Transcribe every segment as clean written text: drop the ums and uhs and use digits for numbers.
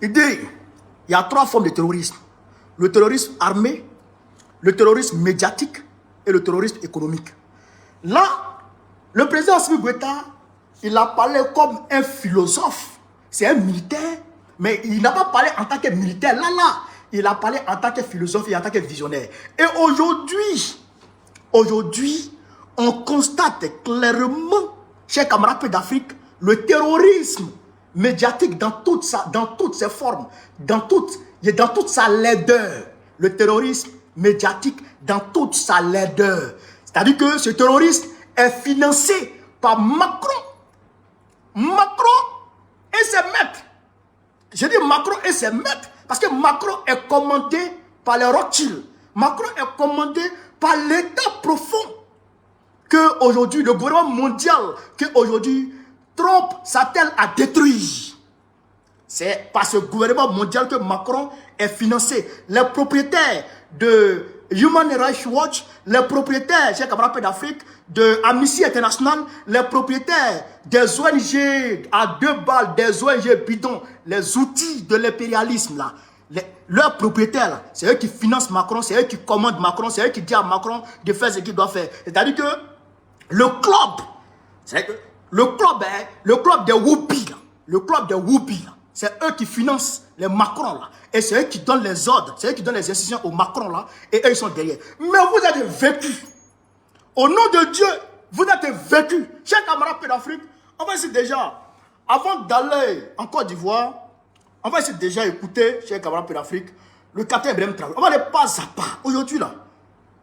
Il dit, il y a 3 formes de terrorisme. Le terrorisme armé, le terrorisme médiatique et le terrorisme économique. Là, le président Assimi Goïta, il a parlé comme un philosophe. C'est un militaire, mais il n'a pas parlé en tant que militaire. Là, il a parlé en tant que philosophe et en tant que visionnaire. Et aujourd'hui, on constate clairement, chers camarades d'Afrique, le terrorisme médiatique dans toutes ses formes, dans toute sa laideur. Le terrorisme médiatique dans toute sa laideur. C'est-à-dire que ce terrorisme est financé par Macron. Macron et ses maîtres. Je dis Macron et ses maîtres parce que Macron est commandé par les Rothschild. Macron est commandé par l'État profond que aujourd'hui le gouvernement mondial, que aujourd'hui Trump s'attelle à détruire. C'est par ce gouvernement mondial que Macron est financé. Les propriétaires de Human Rights Watch, les propriétaires, chers camarades d'Afrique, de Amnesty International, les propriétaires des ONG à 2 balles, des ONG bidons, les outils de l'impérialisme là. Leurs propriétaires, c'est eux qui financent Macron, c'est eux qui commandent Macron, c'est eux qui disent à Macron de faire ce qu'il doit faire. C'est-à-dire que le club des Whoopi, le club des Whoopi, c'est eux qui financent les Macron là. Et c'est eux qui donnent les ordres, c'est eux qui donnent les instructions aux Macron là. Et eux ils sont derrière. Mais vous êtes vécus. Au nom de Dieu, vous êtes vécus. Chers camarades d'Afrique, on va essayer déjà, avant d'aller en Côte d'Ivoire, on va essayer déjà écouter, chers camarades d'Afrique, le capitaine Ibrahim Traoré. On va aller pas à pas. Aujourd'hui là,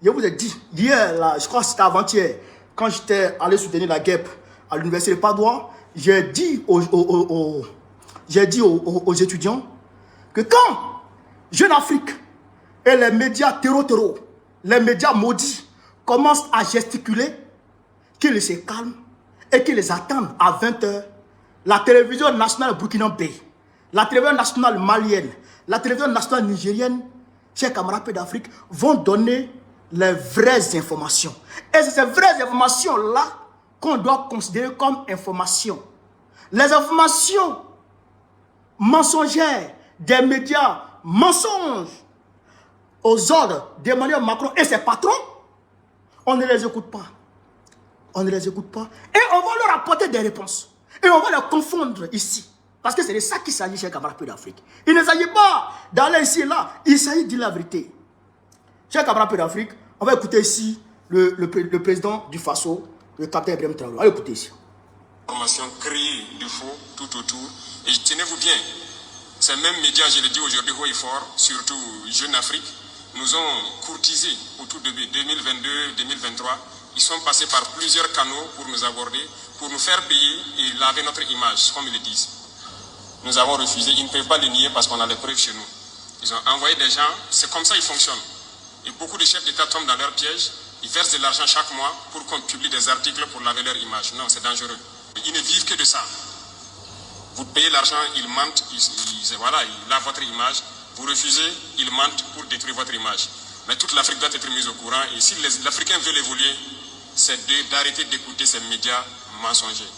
je vous ai dit, hier là, je crois que c'était avant-hier, quand j'étais allé soutenir la guêpe à l'université de Padoue, j'ai dit aux étudiants que quand Jeune Afrique et les médias terreau, les médias maudits commencent à gesticuler, qu'ils se calment et qu'ils les attendent à 20 h, la télévision nationale burkinabé, la télévision nationale malienne, la télévision nationale nigérienne, chers camarades d'Afrique, vont donner les vraies informations. Et c'est ces vraies informations-là qu'on doit considérer comme informations. Les informations mensongères des médias mensonges aux ordres d'Emmanuel Macron et ses patrons, on ne les écoute pas. On ne les écoute pas. Et on va leur apporter des réponses. Et on va les confondre ici. Parce que c'est de ça qu'il s'agit chez camarades d'Afrique. Il ne s'agit pas d'aller ici et là. Il s'agit de dire la vérité. Chers camarades d'Afrique, on va écouter ici le président du Faso, le capitaine Ibrahim Traoré. On va écouter ici. Information créée du faux tout autour. Et tenez-vous bien, ces mêmes médias, je le dis aujourd'hui haut et fort, surtout Jeune Afrique, nous ont courtisés autour de 2022-2023. Ils sont passés par plusieurs canaux pour nous aborder, pour nous faire payer et laver notre image, comme ils le disent. Nous avons refusé, ils ne peuvent pas le nier parce qu'on a les preuves chez nous. Ils ont envoyé des gens, c'est comme ça ils fonctionnent. Et beaucoup de chefs d'État tombent dans leur piège, ils versent de l'argent chaque mois pour qu'on publie des articles pour laver leur image. Non, c'est dangereux. Ils ne vivent que de ça. Vous payez l'argent, ils mentent, ils lavent votre image. Vous refusez, ils mentent pour détruire votre image. Mais toute l'Afrique doit être mise au courant. Et si l'Africain veut évoluer, c'est d'arrêter d'écouter ces médias mensongers.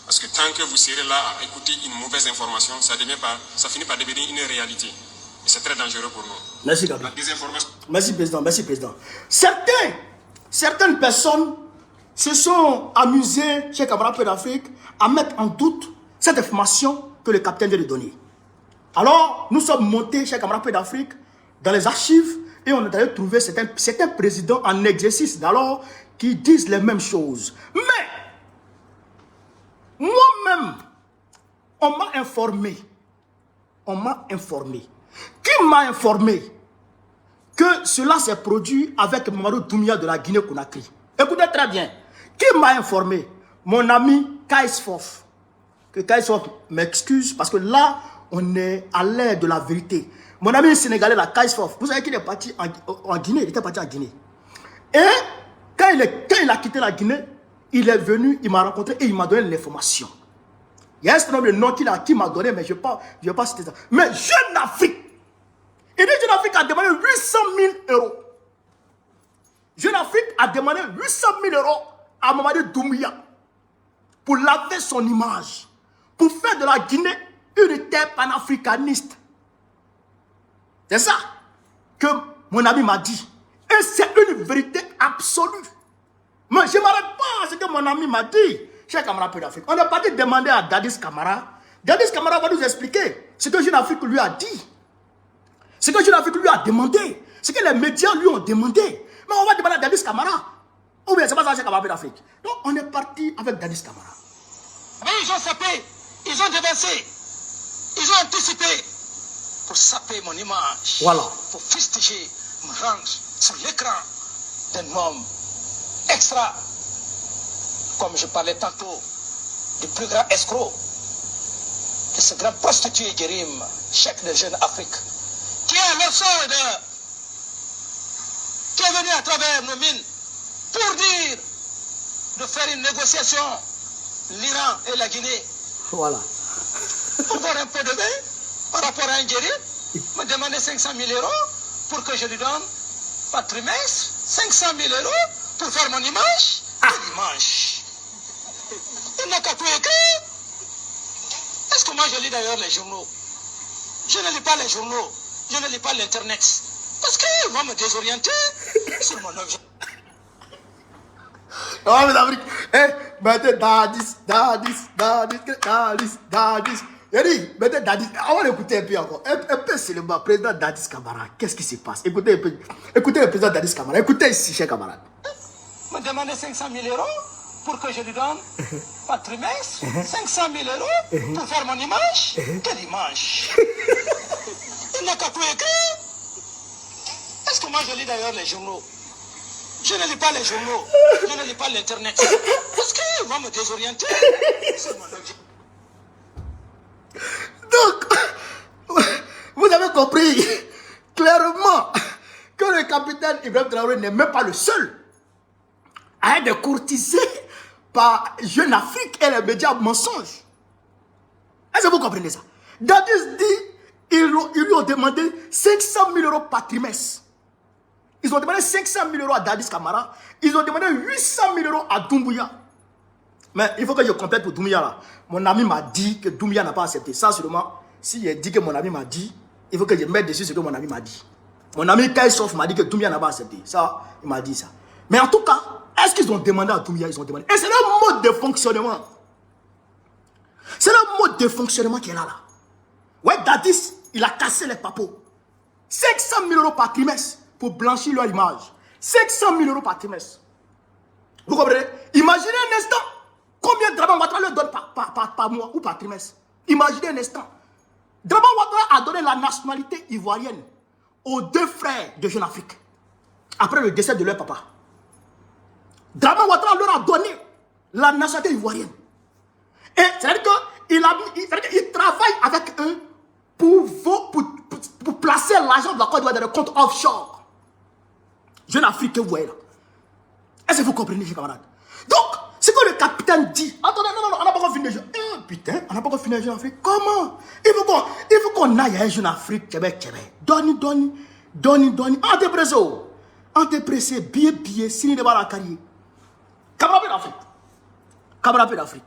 Parce que tant que vous serez là à écouter une mauvaise information, ça finit par devenir une réalité. Et c'est très dangereux pour nous. Merci, Gabriel. Merci, président. Merci, président. Certaines personnes se sont amusées, chez camarades d'Afrique, à mettre en doute cette information que le capitaine vient de donner. Alors, nous sommes montés, chez camarades d'Afrique, dans les archives et on est allé trouver certains présidents en exercice d'alors qui disent les mêmes choses. Mais, moi-même, on m'a informé. Qui m'a informé que cela s'est produit avec Mamadou Doumbouya de la Guinée-Conakry? Écoutez très bien. Qui m'a informé? Mon ami Kaïsfof. Que Kaïsfof m'excuse parce que là, on est à l'ère de la vérité. Mon ami sénégalais, la Kaïsfof, vous savez qu'il est parti en Guinée, il était parti en Guinée. Et quand il a quitté la Guinée, il est venu, il m'a rencontré et il m'a donné l'information. Il y a un certain nombre de noms qui m'a donné, mais je ne vais pas citer ça. Mais Jeune Afrique, et Jeune Afrique a demandé 800 000 €. Jeune Afrique a demandé 800 000 € à Mamadou Doumbouya pour laver son image, pour faire de la Guinée unité panafricaniste. C'est ça que mon ami m'a dit. Et c'est une vérité absolue. Mais je ne m'arrête pas à ce que mon ami m'a dit. Cher camarade Peu d'Afrique, on est parti demander à Dadis Camara. Dadis Camara va nous expliquer ce que Jeune Afrique lui a dit. Ce que Jeune Afrique lui a demandé. Ce que les médias lui ont demandé. Mais on va demander à Dadis Camara. Ou bien c'est pas ça, cher camarade Peu d'Afrique. Donc on est parti avec Dadis Camara. Mais ils ont sapé, ils ont dévancé, ils ont anticipé pour saper mon image. Voilà. Pour fustiger, me rendre sur l'écran d'un homme extra. Comme je parlais tantôt du plus grand escroc, de ce grand prostitué Guérim, chef de Jeune Afrique, qui est le sort qui est venu à travers nos mines pour dire de faire une négociation, l'Iran et la Guinée. Voilà. Pour boire un peu de vin, par rapport à un Guérim, me demander 500 000 euros pour que je lui donne par trimestre 500 000 euros pour faire mon image. Quelle image! Il n'a qu'à tout écrire. Est-ce que moi je lis d'ailleurs les journaux? Je ne lis pas les journaux. Je ne lis pas l'internet. Parce qu'ils vont me désorienter sur mon objet. Oh, mais Afrique, mettez Dadis. Il dit, mettez Dadis. On va l'écouter un peu encore. Un peu seulement, président Dadis Camara. Qu'est-ce qui se passe? Écoutez un peu. Écoutez le président Dadis Camara. Écoutez ici, chers camarades. Me demander 500 000 euros pour que je lui donne par trimestre 500 000 euros pour faire mon image. Quelle image! Il n'a qu'à tout écrire. Est-ce que moi je lis d'ailleurs les journaux? Je ne lis pas les journaux. Je ne lis pas l'internet. Parce qu'ils vont me désorienter. C'est mon objectif. Donc, vous avez compris clairement que le capitaine Ibrahim Traoré n'est même pas le seul à être courtisé par Jeune Afrique et les médias mensonges. Est-ce que vous comprenez ça? Dadis dit, ils lui ont demandé 500 000 euros par trimestre. Ils ont demandé 500 000 euros à Dadis Camara. Ils ont demandé 800 000 euros à Doumbouya. Mais il faut que je complète pour Doumbouya là. Mon ami m'a dit que Doumbouya n'a pas accepté. Ça seulement, s'il dit que mon ami m'a dit, il faut que je mette dessus ce que mon ami m'a dit. Mon ami Kaïsof m'a dit que Doumbouya n'a pas accepté. Ça, il m'a dit ça. Mais en tout cas, est-ce qu'ils ont demandé à Doumbouya? Ils ont demandé. Et c'est le mode de fonctionnement. C'est le mode de fonctionnement qui est là. Ouais, Dadis, il a cassé les papos. 500 000 euros par trimestre pour blanchir leur image. 500 000 euros par trimestre. Vous comprenez? Imaginez un instant combien Draman Ouattara leur donne par mois ou par trimestre. Imaginez un instant. Draman Ouattara a donné la nationalité ivoirienne aux deux frères de Jeune Afrique après le décès de leur papa. Draman Ouattara leur a donné la nationalité ivoirienne. Et c'est-à-dire qu'il travaille avec eux pour placer l'argent de la Côte d'Ivoire dans le compte offshore. Jeune Afrique que vous voyez là. Est-ce que vous comprenez, chers camarades? Donc, ce que le capitaine dit. Attendez, non, on n'a pas encore fini les jeux. Putain, on n'a pas encore fini les Jeune Afrique. Comment? Il faut qu'on aille à un Jeune Afrique. Doni. Antepressé, billet, signé de la carrière. Camarade d'Afrique.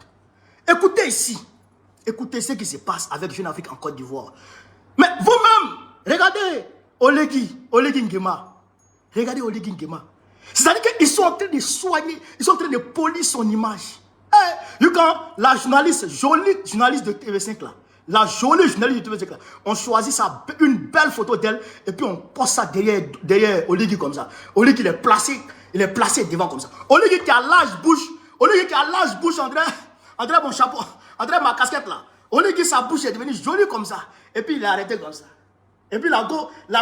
Écoutez ici. Écoutez ce qui se passe avec Jeune Afrique en Côte d'Ivoire. Mais vous-même, regardez Olegui Nguema. Regardez Olegui Nguema. C'est-à-dire qu'ils sont en train de soigner, ils sont en train de polir son image. Quand la journaliste, jolie journaliste de TV5 là, la jolie journaliste de TV5 là, on choisit une belle photo d'elle et puis on poste ça derrière Olegui comme ça. Olegui il est placé devant comme ça. Olegui qui a large bouche, André mon chapeau, André ma casquette là. Olegui sa bouche est devenue jolie comme ça. Et puis il est arrêté comme ça. Et puis la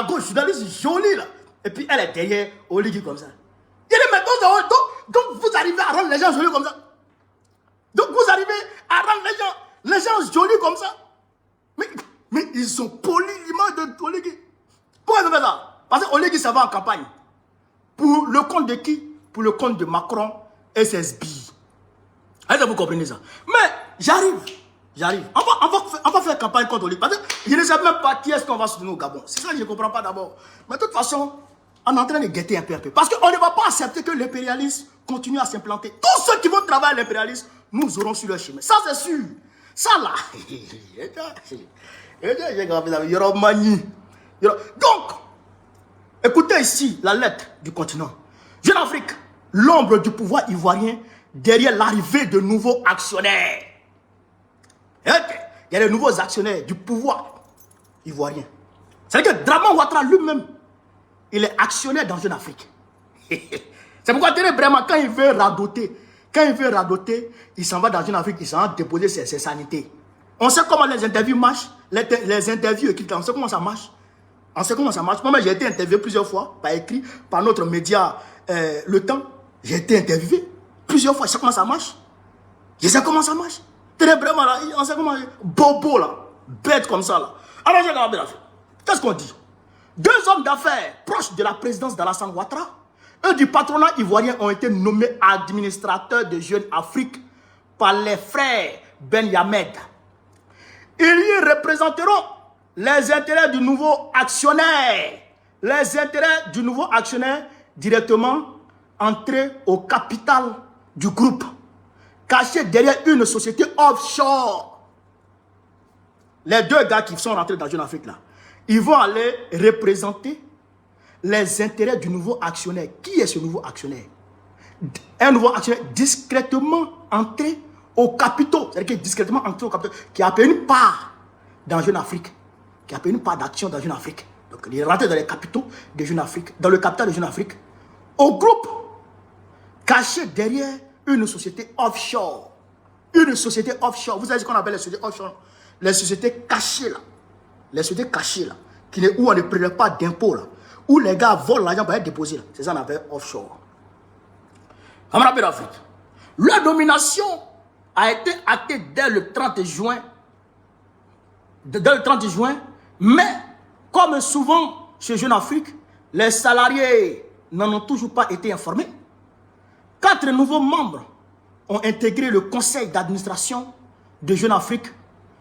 gauche journaliste jolie là. Et puis elle est derrière Olegui comme ça. Il est maintenant donc vous arrivez à rendre les gens jolis comme ça. Donc vous arrivez à rendre les gens jolis comme ça. Mais ils ont poli l'image de Olegui. Pourquoi ils ont fait ça? Parce que Olegui ça va en campagne. Pour le compte de qui? Pour le compte de Macron et ses billes. Est-ce que vous comprenez ça? Mais j'arrive. On va faire campagne contre Olegui. Parce que je ne sais même pas qui est-ce qu'on va soutenir au Gabon. C'est ça que je ne comprends pas d'abord. Mais de toute façon, on est en train de guetter un peu. Parce qu'on ne va pas accepter que l'impérialisme continue à s'implanter. Tous ceux qui vont travailler à l'impérialisme, nous aurons sur leur chemin. Ça, c'est sûr. Ça là, donc, écoutez ici la lettre du continent. Jeune Afrique, l'ombre du pouvoir ivoirien derrière l'arrivée de nouveaux actionnaires. Il y a de nouveaux actionnaires du pouvoir ivoirien. C'est-à-dire que Draman Ouattara lui-même, il est actionnaire dans Jeune Afrique. C'est pourquoi vraiment, quand il veut radoter, il s'en va dans Jeune Afrique, il s'en va déposer ses sanités. On sait comment les interviews marchent, les interviews écrites, on sait comment ça marche. On sait comment ça marche. Moi, j'ai été interviewé plusieurs fois, par écrit, par notre média Le Temps. J'ai été interviewé plusieurs fois, je sais comment ça marche. Je sais comment ça marche. Vraiment, là, on sait comment, bobo là, bête comme ça là. Alors, j'ai regardé l'affaire. Qu'est-ce qu'on dit? Deux hommes d'affaires proches de la présidence d'Alassane Ouattara, eux du patronat ivoirien, ont été nommés administrateurs de Jeune Afrique par les frères Ben Yamed. Ils y représenteront les intérêts du nouveau actionnaire. Les intérêts du nouveau actionnaire directement entrés au capital du groupe, cachés derrière une société offshore. Les deux gars qui sont rentrés dans Jeune Afrique là, ils vont aller représenter les intérêts du nouveau actionnaire. Qui est ce nouveau actionnaire? Un nouveau actionnaire discrètement entré au capitaux. C'est-à-dire discrètement entré au capitaux, qui a payé une part dans Jeune Afrique, qui a payé une part d'action dans Jeune Afrique. Donc il est rentré dans les capitaux de Jeune Afrique, dans le capital de Jeune Afrique, au groupe, caché derrière une société offshore. Une société offshore. Vous savez ce qu'on appelle les sociétés offshore? Les sociétés cachées là. Les sociétés cachées là. Où on ne prélève pas d'impôts là. Où les gars volent l'argent pour être déposé là. C'est ça qu'on appelle offshore. On rappelle l'Afrique. Leur domination a été actée dès le 30 juin. Mais comme souvent chez Jeune Afrique, les salariés n'en ont toujours pas été informés. 4 nouveaux membres ont intégré le conseil d'administration de Jeune Afrique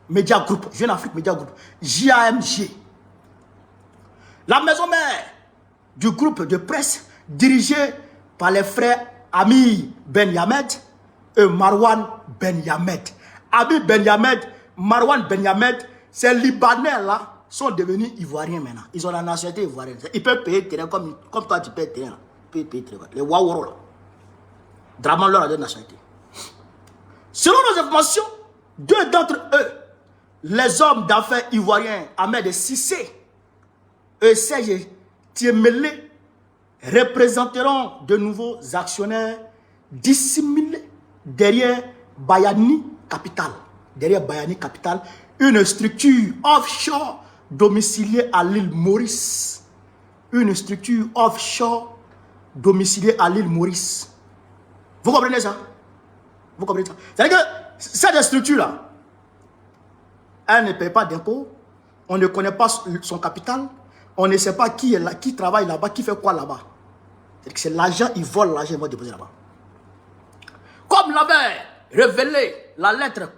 Media Group, Jeune Afrique Media Group, JAMG. La maison mère du groupe de presse dirigée par les frères Ami Ben Yamed et Marwan Ben Yamed. Ami Ben Yamed, Marwan Ben Yamed, ces Libanais là sont devenus Ivoiriens maintenant. Ils ont la nationalité ivoirienne. Ils peuvent payer le terrain comme toi tu payes le terrain. Ils peuvent payer le terrain. Les Waworo là. Draman leur a donné nationalité. Selon nos informations, 2 d'entre eux, les hommes d'affaires ivoiriens Ahmed Cissé et Serge Tiemele, représenteront de nouveaux actionnaires dissimulés derrière Bayani Capital. Derrière Bayani Capital, une structure offshore domiciliée à l'île Maurice. Une structure offshore domiciliée à l'île Maurice. Vous comprenez ça? Vous comprenez ça? C'est-à-dire que cette structure-là, elle ne paye pas d'impôts, on ne connaît pas son capital, on ne sait pas qui est là, qui travaille là-bas, qui fait quoi là-bas. C'est l'argent, ils volent l'argent, ils vont déposer là-bas. Comme l'avait révélé la lettre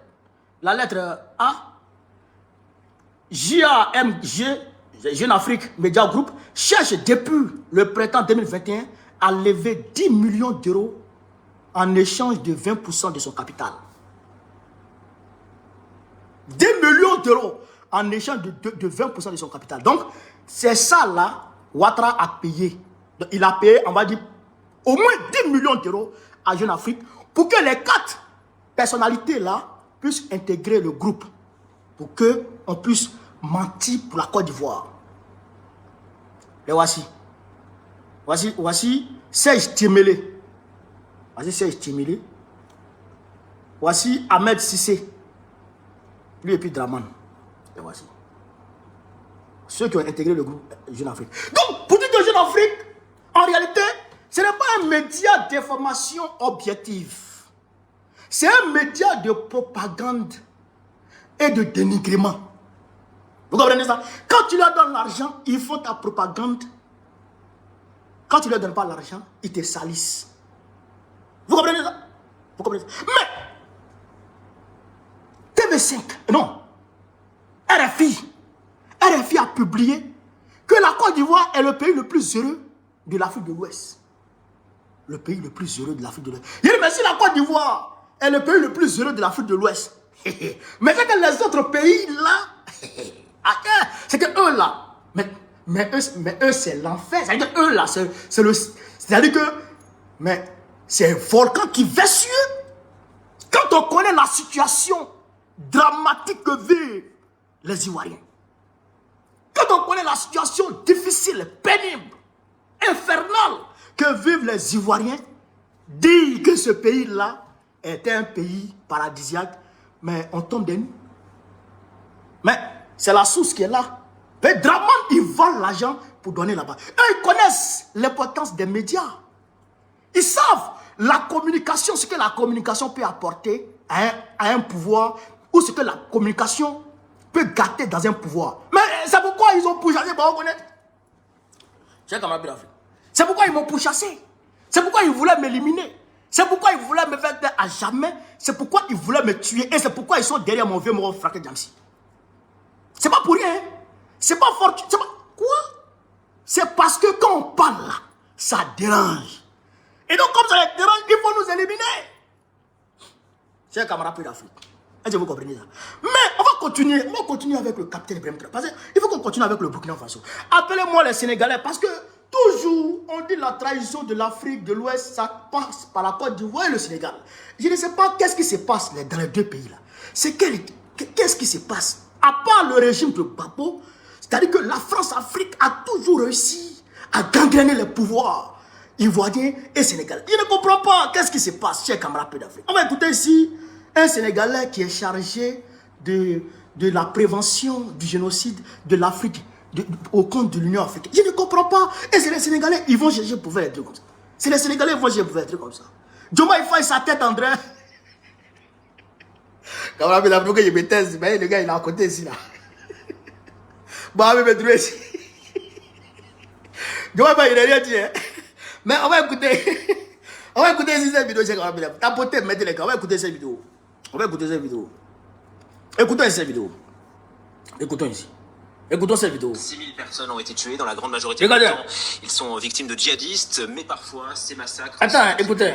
A, JAMG, Jeune Afrique Media Group, cherche depuis le printemps 2021 à lever 10 millions d'euros en échange de 20% de son capital. 10 millions d'euros en échange de 20% de son capital. Donc, c'est ça là, Ouattara a payé. Donc, il a payé, on va dire, au moins 10 millions d'euros à Jeune Afrique pour que les 4 personnalités là puissent intégrer le groupe. Pour qu'on puisse mentir pour la Côte d'Ivoire. Et voici. Voici Serge Tiemele. Voici Serge Tiemele. Voici Ahmed Cissé. Lui et puis Draman. Et voici. Ceux qui ont intégré le groupe Jeune Afrique. Donc, pour dire que Jeune Afrique, en réalité, ce n'est pas un média d'information objective. C'est un média de propagande et de dénigrement. Vous comprenez ça? Quand tu leur donnes l'argent, ils font ta propagande. Quand tu ne leur donnes pas l'argent, ils te salissent. Vous comprenez ça? Vous comprenez ça? Mais TV5, non, RFI a publié que la Côte d'Ivoire est le pays le plus heureux de l'Afrique de l'Ouest. Le pays le plus heureux de l'Afrique de l'Ouest. Il dit, mais si la Côte d'Ivoire est le pays le plus heureux de l'Afrique de l'Ouest, Mais c'est que les autres pays là, c'est que eux là, mais eux c'est l'enfer. C'est-à-dire que eux là, c'est-à-dire que, mais c'est un volcan qui verse sur eux. Quand on connaît la situation dramatique que vivent les Ivoiriens, quand on connaît la situation difficile, pénible, infernale que vivent les Ivoiriens, dire que ce pays-là est un pays paradisiaque, mais on tombe des nues. Mais c'est la source qui est là. Mais Draman, ils volent l'argent pour donner là-bas. Eux, ils connaissent l'importance des médias. Ils savent la communication, ce que la communication peut apporter à un pouvoir, ou ce que la communication peut gâter dans un pouvoir. Mais c'est pourquoi ils ont pourchassé Baogonet. C'est pourquoi ils m'ont pourchassé. C'est pourquoi ils voulaient m'éliminer. C'est pourquoi ils voulaient me faire taire à jamais. C'est pourquoi ils voulaient me tuer. Et c'est pourquoi ils sont derrière mon vieux mort fraqué Djamsi. C'est pas pour rien. Hein? C'est pas fort. Quoi? C'est parce que quand on parle là, ça dérange. Et donc comme ça les dérange, il faut nous éliminer. C'est un camarade peu d'Afrique. Est-ce que vous comprenez ça? Mais on va continuer avec le capitaine Ibrahim Traoré. Parce qu'il faut qu'on continue avec le Burkina Faso. Appelez-moi les Sénégalais parce que toujours on dit la trahison de l'Afrique de l'Ouest, ça passe par la Côte d'Ivoire et le Sénégal. Je ne sais pas qu'est-ce qui se passe dans les deux pays là. Qu'est-ce qui se passe? À part le régime de Gbagbo, c'est-à-dire que la France-Afrique a toujours réussi à gangréner les pouvoirs ivoiriens et sénégalais. Je ne comprends pas qu'est-ce qui se passe, chers camarades d'Afrique. On va écouter ici un Sénégalais qui est chargé de la prévention du génocide de l'Afrique au compte de l'Union africaine. Je ne comprends pas. Et c'est les Sénégalais, ils vont chercher pour faire des trucs comme ça. C'est les Sénégalais, ils vont chercher pour faire des trucs comme ça. Djoma, il faille sa tête, André. Camarade d'Afrique, il me taise, mais le gars, il est à côté ici, là. Bon, il me trouve ici. Djoma, il n'a rien dit, hein. Mais on va écouter. On va écouter ici cette vidéo, c'est camarade d'Afrique. Tapotez, mettez les gars, on va écouter cette vidéo. On va écouter cette vidéo. Écoutons ici cette vidéo. Écoutons ici. Écoutons cette vidéo. 6000 personnes ont été tuées, dans la grande majorité du temps. Ils sont victimes de djihadistes, mais parfois ces massacres... Attends, écoutez.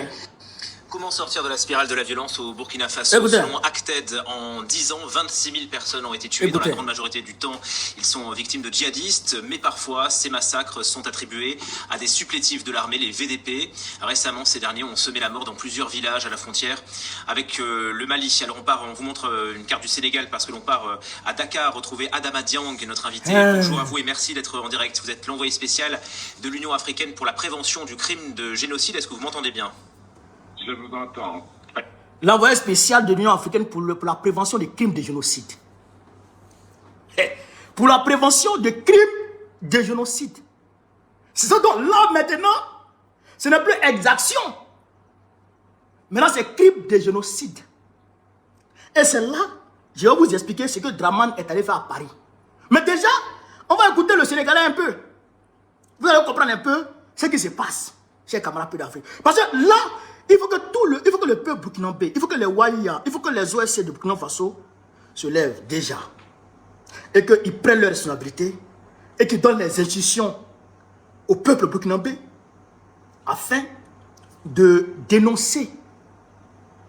Comment sortir de la spirale de la violence au Burkina Faso? Écoutez. Selon Acted, en 10 ans, 26 000 personnes ont été tuées. Écoutez. Dans la grande majorité du temps, ils sont victimes de djihadistes, mais parfois ces massacres sont attribués à des supplétifs de l'armée, les VDP. Récemment, ces derniers ont semé la mort dans plusieurs villages à la frontière avec le Mali. Alors on vous montre une carte du Sénégal parce que l'on part à Dakar retrouver Adama Diang, notre invité. Bonjour à vous et merci d'être en direct. Vous êtes l'envoyé spécial de l'Union africaine pour la prévention du crime de génocide. Est-ce que vous m'entendez bien? Je vous entends. L'envoyé spécial de l'Union africaine pour la prévention des crimes de génocide. Pour la prévention des crimes de génocide. C'est ça donc là maintenant, ce n'est plus exaction. Maintenant c'est crime de génocide. Et c'est là, je vais vous expliquer ce que Draman est allé faire à Paris. Mais déjà, on va écouter le Sénégalais un peu. Vous allez comprendre un peu ce qui se passe, chers camarades d'Afrique. Parce que là, il faut que le peuple burkinabé, il faut que les Waïa, il faut que les OSC de Burkina Faso se lèvent déjà. Et qu'ils prennent leurs responsabilités et qu'ils donnent les instructions au peuple burkinabé afin de dénoncer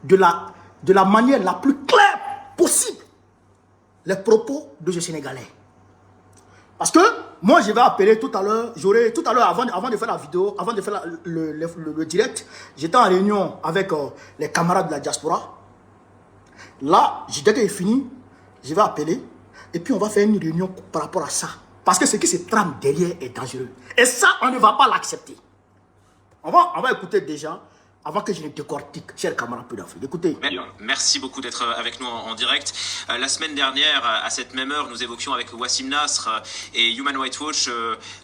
de la manière la plus claire possible les propos de ce Sénégalais. Parce que moi, je vais appeler tout à l'heure, avant de faire la vidéo, avant de faire le direct, j'étais en réunion avec les camarades de la diaspora. Là, dès qu'il est fini, je vais appeler et puis on va faire une réunion par rapport à ça. Parce que ce qui se trame derrière est dangereux. Et ça, on ne va pas l'accepter. On va écouter déjà, avant que je ne décortique, chers camarades d'Afrique. Écoutez. Merci beaucoup d'être avec nous en direct. La semaine dernière, à cette même heure, nous évoquions avec Wassim Nasr et Human Rights Watch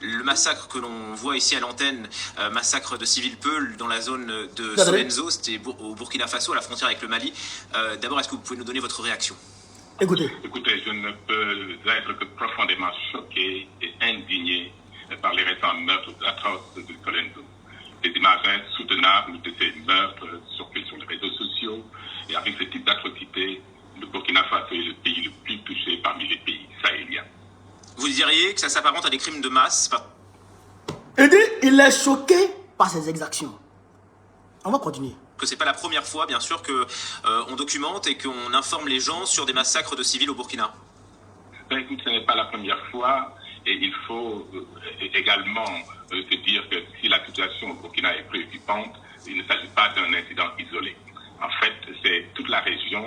le massacre que l'on voit ici à l'antenne, massacre de civils Peul dans la zone de Solenzo, c'était au Burkina Faso, à la frontière avec le Mali. D'abord, est-ce que vous pouvez nous donner votre réaction? Écoutez. Écoutez, je ne peux être que profondément choqué et indigné par les récents meurtres atroces de Solenzo. Des images insoutenables de ces meurtres circulent sur les réseaux sociaux et avec ce type d'atrocité, le Burkina Faso est le pays le plus touché parmi les pays sahéliens. Vous diriez que ça s'apparente à des crimes de masse? Il dit il est choqué par ces exactions. On va continuer. que c'est pas la première fois, bien sûr, que on documente et qu'on informe les gens sur des massacres de civils au Burkina. Écoute, ce n'est pas la première fois et il faut également se dire que si la situation au Burkina est préoccupante, il ne s'agit pas d'un incident isolé. En fait, c'est toute la région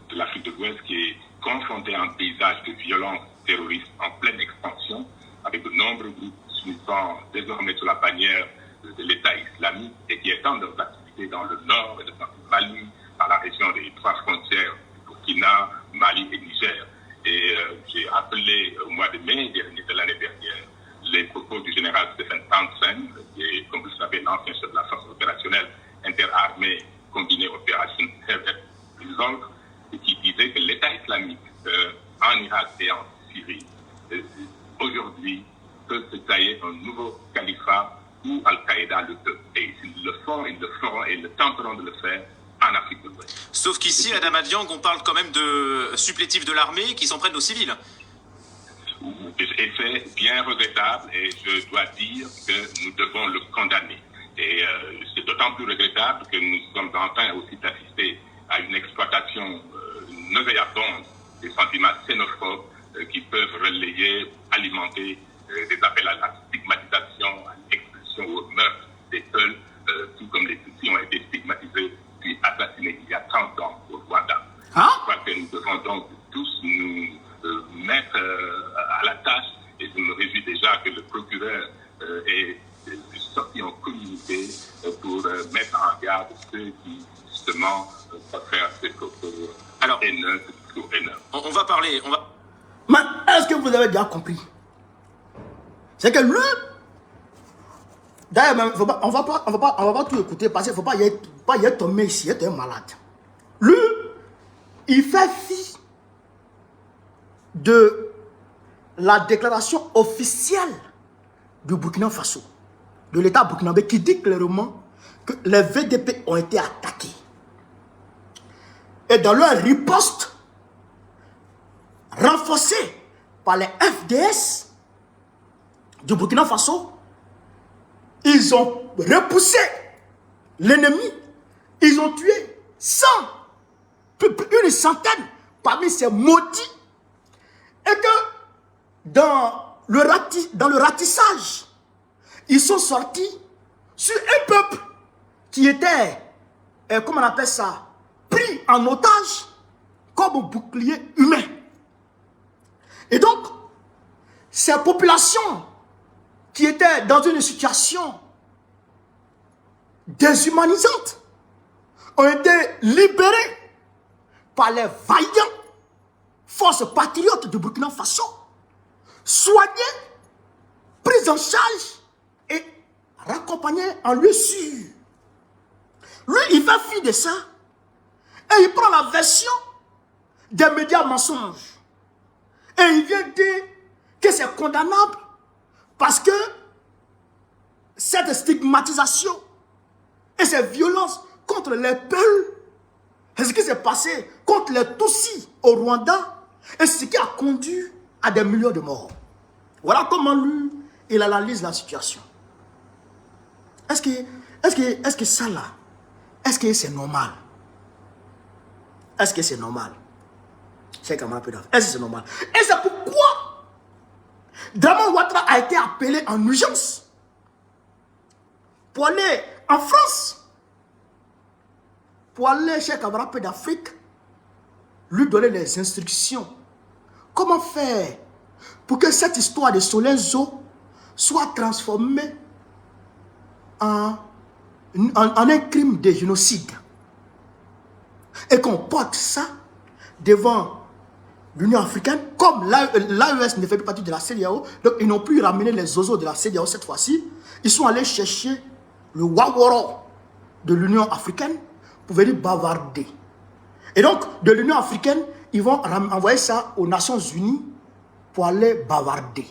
de l'Afrique de l'Ouest qui est confrontée à un paysage de violence terroriste en pleine expansion, avec de nombreux groupes s'unissant désormais sous la bannière de l'État islamique et qui étendent leurs activités dans le nord et le centre du Mali, dans la région des trois frontières du Burkina, Mali et Niger. Et j'ai appelé au mois de mai dernier, de l'année dernière, les propos du général Stephen Townsend, qui est, comme vous le savez, l'ancien chef de la force opérationnelle interarmée combinée Opération Resolve, qui disait que l'État islamique en Irak et en Syrie, aujourd'hui, peut se tailler un nouveau califat où Al-Qaïda le peut. Et s'ils le font, ils le feront et ils le tenteront de le faire en Afrique de l'Ouest. Sauf qu'ici, à Damadiang, on parle quand même de supplétifs de l'armée qui s'en prennent aux civils. Et c'est bien regrettable et je dois dire que nous devons le condamner. Et c'est d'autant plus regrettable que nous sommes en train aussi d'assister à une exploitation nauséabonde des sentiments xénophobes qui peuvent relayer, alimenter des appels à la stigmatisation, à l'expulsion ou au meurtre des peuples, tout comme les Tutsis ont été stigmatisés puis assassinés il y a 30 ans au Rwanda. Hein? Je crois que nous devons donc tous nous mettre à la tâche et je me réjouis déjà que le procureur est sorti en communiqué pour mettre en garde ceux qui justement peuvent faire ces propos haineux, ce discours haineux. On va parler, Mais est-ce que vous avez déjà compris? C'est que lui, d'ailleurs, on va pas tout écouter parce qu'il ne faut pas y être tombé ici, être un malade. Lui, il fait fi de la déclaration officielle du Burkina Faso, de l'État burkinabé, qui dit clairement que les VDP ont été attaqués. Et dans leur riposte, renforcée par les FDS du Burkina Faso, ils ont repoussé l'ennemi. Ils ont tué 100, une centaine parmi ces maudits. Et que dans le ratissage, ils sont sortis sur un peuple qui était, comment on appelle ça, pris en otage comme un bouclier humain. Et donc, ces populations qui étaient dans une situation déshumanisante ont été libérées par les vaillants forces patriotes du Burkina Faso, soignées, prises en charge et raccompagnées en lieu sûr. Lui, il fait fi de ça et il prend la version des médias mensonges. Et il vient dire que c'est condamnable parce que cette stigmatisation et ces violences contre les Peuls, c'est ce qui s'est passé contre les Tutsis au Rwanda et ce qui a conduit à des millions de morts. Voilà comment lui, il analyse la situation. Est-ce que ça là, est-ce que c'est normal? Est-ce que c'est normal? C'est comme un peu d'affaires. Est-ce que c'est normal? Et c'est pourquoi Draman Ouattara a été appelé en urgence pour aller en France, pour aller chez Camarade d'Afrique, lui donner les instructions. Comment faire pour que cette histoire de Solenzo soit transformée en un crime de génocide et qu'on porte ça devant l'Union africaine, comme l'AES ne fait plus partie de la CEDEAO, donc ils n'ont plus ramené les oiseaux de la CEDEAO cette fois-ci. Ils sont allés chercher le Waworo de l'Union africaine pour venir bavarder. Et donc, de l'Union africaine, ils vont envoyer ça aux Nations Unies pour aller bavarder.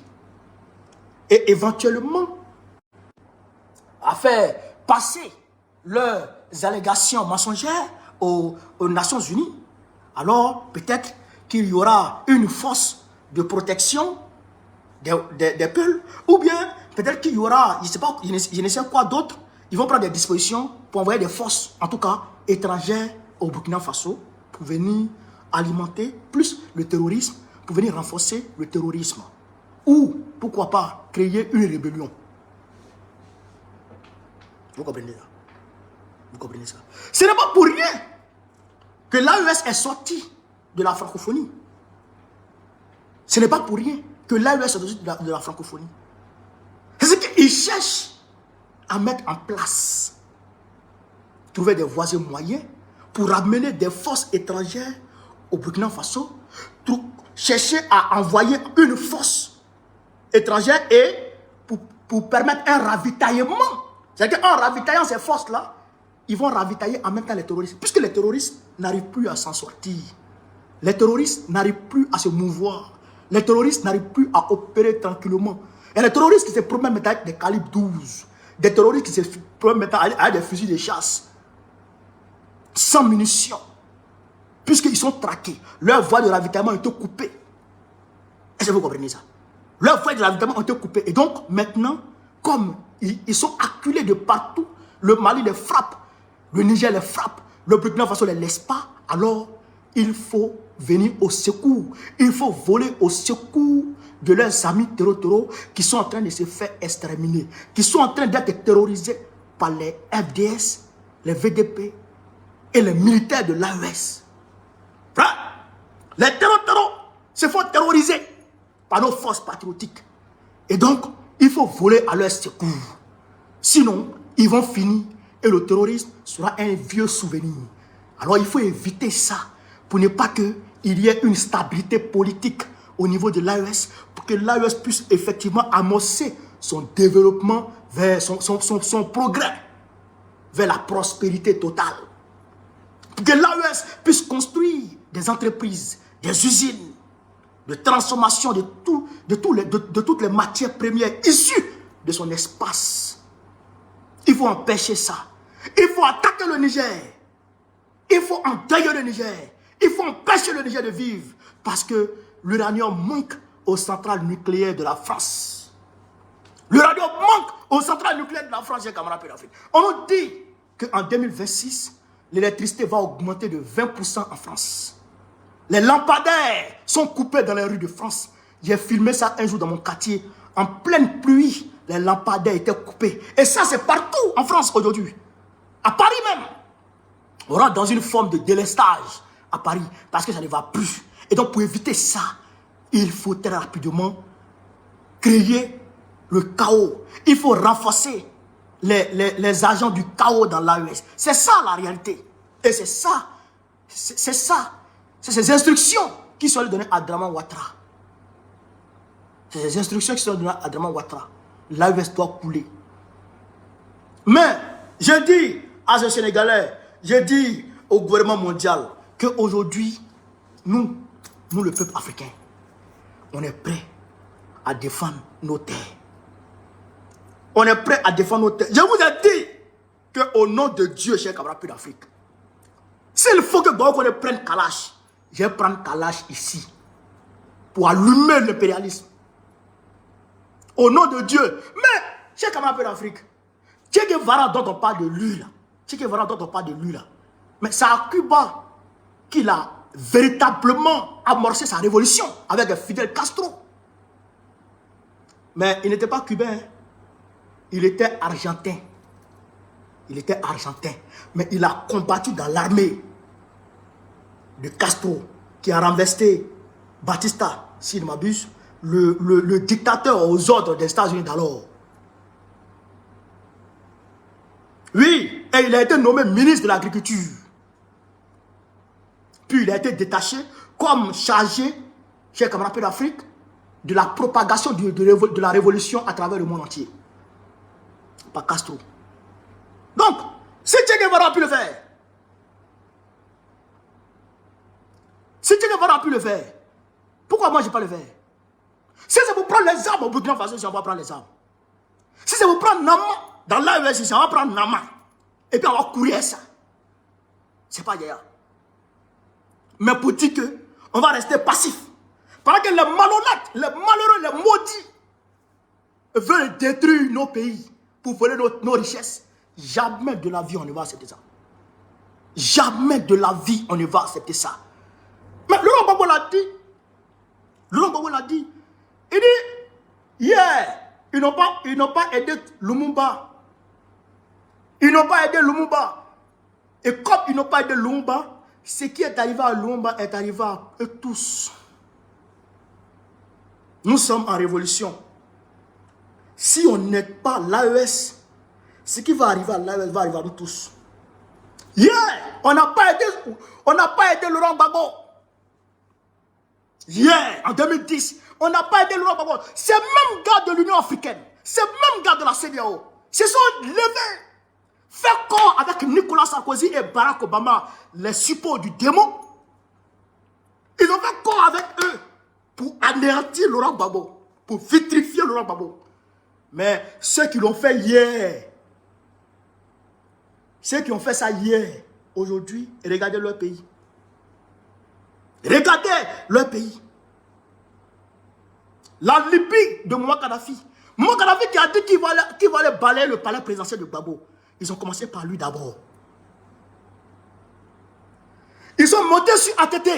Et éventuellement, à faire passer leurs allégations mensongères aux Nations Unies. Alors, peut-être qu'il y aura une force de protection des peuples, ou bien peut-être qu'il y aura, je ne sais quoi d'autre, ils vont prendre des dispositions pour envoyer des forces, en tout cas étrangères, au Burkina Faso, pour venir alimenter plus le terrorisme, pour venir renforcer le terrorisme. Ou, pourquoi pas, créer une rébellion. Vous comprenez ça? Vous comprenez ça? Ce n'est pas pour rien que l'AES est sorti de la francophonie. Ce n'est pas pour rien que l'AES est sorti de la francophonie. C'est qu'ils cherchent à mettre en place, trouver des voies et moyens pour ramener des forces étrangères au Burkina Faso, chercher à envoyer une force étrangère et pour permettre un ravitaillement. C'est-à-dire qu'en ravitaillant ces forces-là, ils vont ravitailler en même temps les terroristes. Puisque les terroristes n'arrivent plus à s'en sortir. Les terroristes n'arrivent plus à se mouvoir. Les terroristes n'arrivent plus à opérer tranquillement. Il y a des terroristes qui se promènent maintenant avec des calibres 12. Des terroristes qui se promènent maintenant avec des fusils de chasse. Sans munitions. Puisqu'ils sont traqués. Leurs voies de ravitaillement ont été coupées. Est-ce que vous comprenez ça? Leurs voies de ravitaillement ont été coupées. Et donc, maintenant, comme ils sont acculés de partout, le Mali les frappe, le Niger les frappe, le Burkina Faso ne les laisse pas, alors il faut venir au secours. Il faut voler au secours de leurs amis terreaux qui sont en train de se faire exterminer, qui sont en train d'être terrorisés par les FDS, les VDP et les militaires de l'AES. Les terreaux se font terroriser par nos forces patriotiques. Et donc, il faut voler à leur secours. Sinon, ils vont finir et le terrorisme sera un vieux souvenir. Alors, il faut éviter ça pour ne pas qu'il y ait une stabilité politique au niveau de l'AES, pour que l'AES puisse effectivement amorcer son développement vers son progrès, vers la prospérité totale. Pour que l'AES puisse construire des entreprises, des usines de transformation de toutes les matières premières issues de son espace. Il faut empêcher ça. Il faut attaquer le Niger. Il faut endeuiller le Niger. Il faut empêcher le Niger de vivre. Parce que l'uranium manque aux centrales nucléaires de la France. L'uranium manque aux centrales nucléaires de la France, j'ai camarades d'Afrique. On nous dit qu'en 2026, l'électricité va augmenter de 20% en France. Les lampadaires sont coupés dans les rues de France. J'ai filmé ça un jour dans mon quartier. En pleine pluie, les lampadaires étaient coupés. Et ça, c'est partout en France aujourd'hui. À Paris même. On rentre dans une forme de délestage à Paris parce que ça ne va plus. Et donc, pour éviter ça, il faut très rapidement créer le chaos. Il faut renforcer les agents du chaos dans l'AES. C'est ça la réalité. Et c'est ça. C'est ça. C'est ces instructions qui sont données à Draman Ouattara. C'est ces instructions qui sont données à Draman Ouattara. L'AES doit couler. Mais, je dis à ce Sénégalais, je dis au gouvernement mondial qu'aujourd'hui, nous, le peuple africain, on est prêt à défendre nos terres. On est prêt à défendre nos terres. Je vous ai dit qu'au nom de Dieu, cher camarade d'Afrique, s'il faut que Boko prenne Kalash, je vais prendre Kalash ici pour allumer l'impérialisme. Au nom de Dieu. Mais, cher camarade d'Afrique, Che Guevara dont on parle de lui là, Che Guevara dont on parle de lui là, mais c'est à Cuba qu'il a véritablement amorcé sa révolution avec Fidel Castro. Mais il n'était pas cubain, il était argentin. Il était argentin, mais il a combattu dans l'armée de Castro, qui a renversé Batista, si je ne m'abuse, le dictateur aux ordres des États-Unis d'alors. Oui, et il a été nommé ministre de l'Agriculture. Puis il a été détaché comme chargé, chez camarades d'Afrique, de la propagation de la révolution à travers le monde entier. Par Castro. Donc, si Che Guevara a pu le faire, si Che Guevara a pu le faire, pourquoi moi je ne peux pas le faire? Si c'est pour prendre les armes au Burkina Faso, on va prendre les armes. Si c'est pour prendre Nama, dans l'AES, on va prendre Nama. Et puis on va courir ça. C'est pas d'ailleurs. Mais pour dire que on va rester passif. Parce que les malhonnêtes, les malheureux, les maudits veulent détruire nos pays pour voler nos richesses. Jamais de la vie on ne va accepter ça. Jamais de la vie on ne va accepter ça. Mais Laurent Gbagbo l'a dit. Laurent Gbagbo l'a dit. Il dit, yeah, ils n'ont pas aidé Lumumba. Ils n'ont pas aidé Lumumba. Et comme ils n'ont pas aidé Lumumba, ce qui est arrivé à Lumumba est arrivé à eux tous. Nous sommes en révolution. Si on n'aide pas l'AES, ce qui va arriver à l'AES va arriver à nous tous. Yeah! On n'a pas aidé Laurent Gbagbo. Yeah! En 2010, on n'a pas aidé Laurent Gbagbo. Ces mêmes gars de l'Union africaine, ces mêmes gars de la CEDEAO, se sont levés, fait corps avec Nicolas Sarkozy et Barack Obama, les suppôts du démon. Ils ont fait corps avec eux pour anéantir Laurent Gbagbo, pour vitrifier Laurent Gbagbo. Mais ceux qui l'ont fait hier, ceux qui ont fait ça hier, aujourd'hui, regardez leur pays. Regardez leur pays. La Libye de Mouammar Kadhafi. Mouammar Kadhafi qui a dit qu'il va aller balayer le palais présidentiel de Gbagbo. Ils ont commencé par lui d'abord. Ils sont montés sur ATT,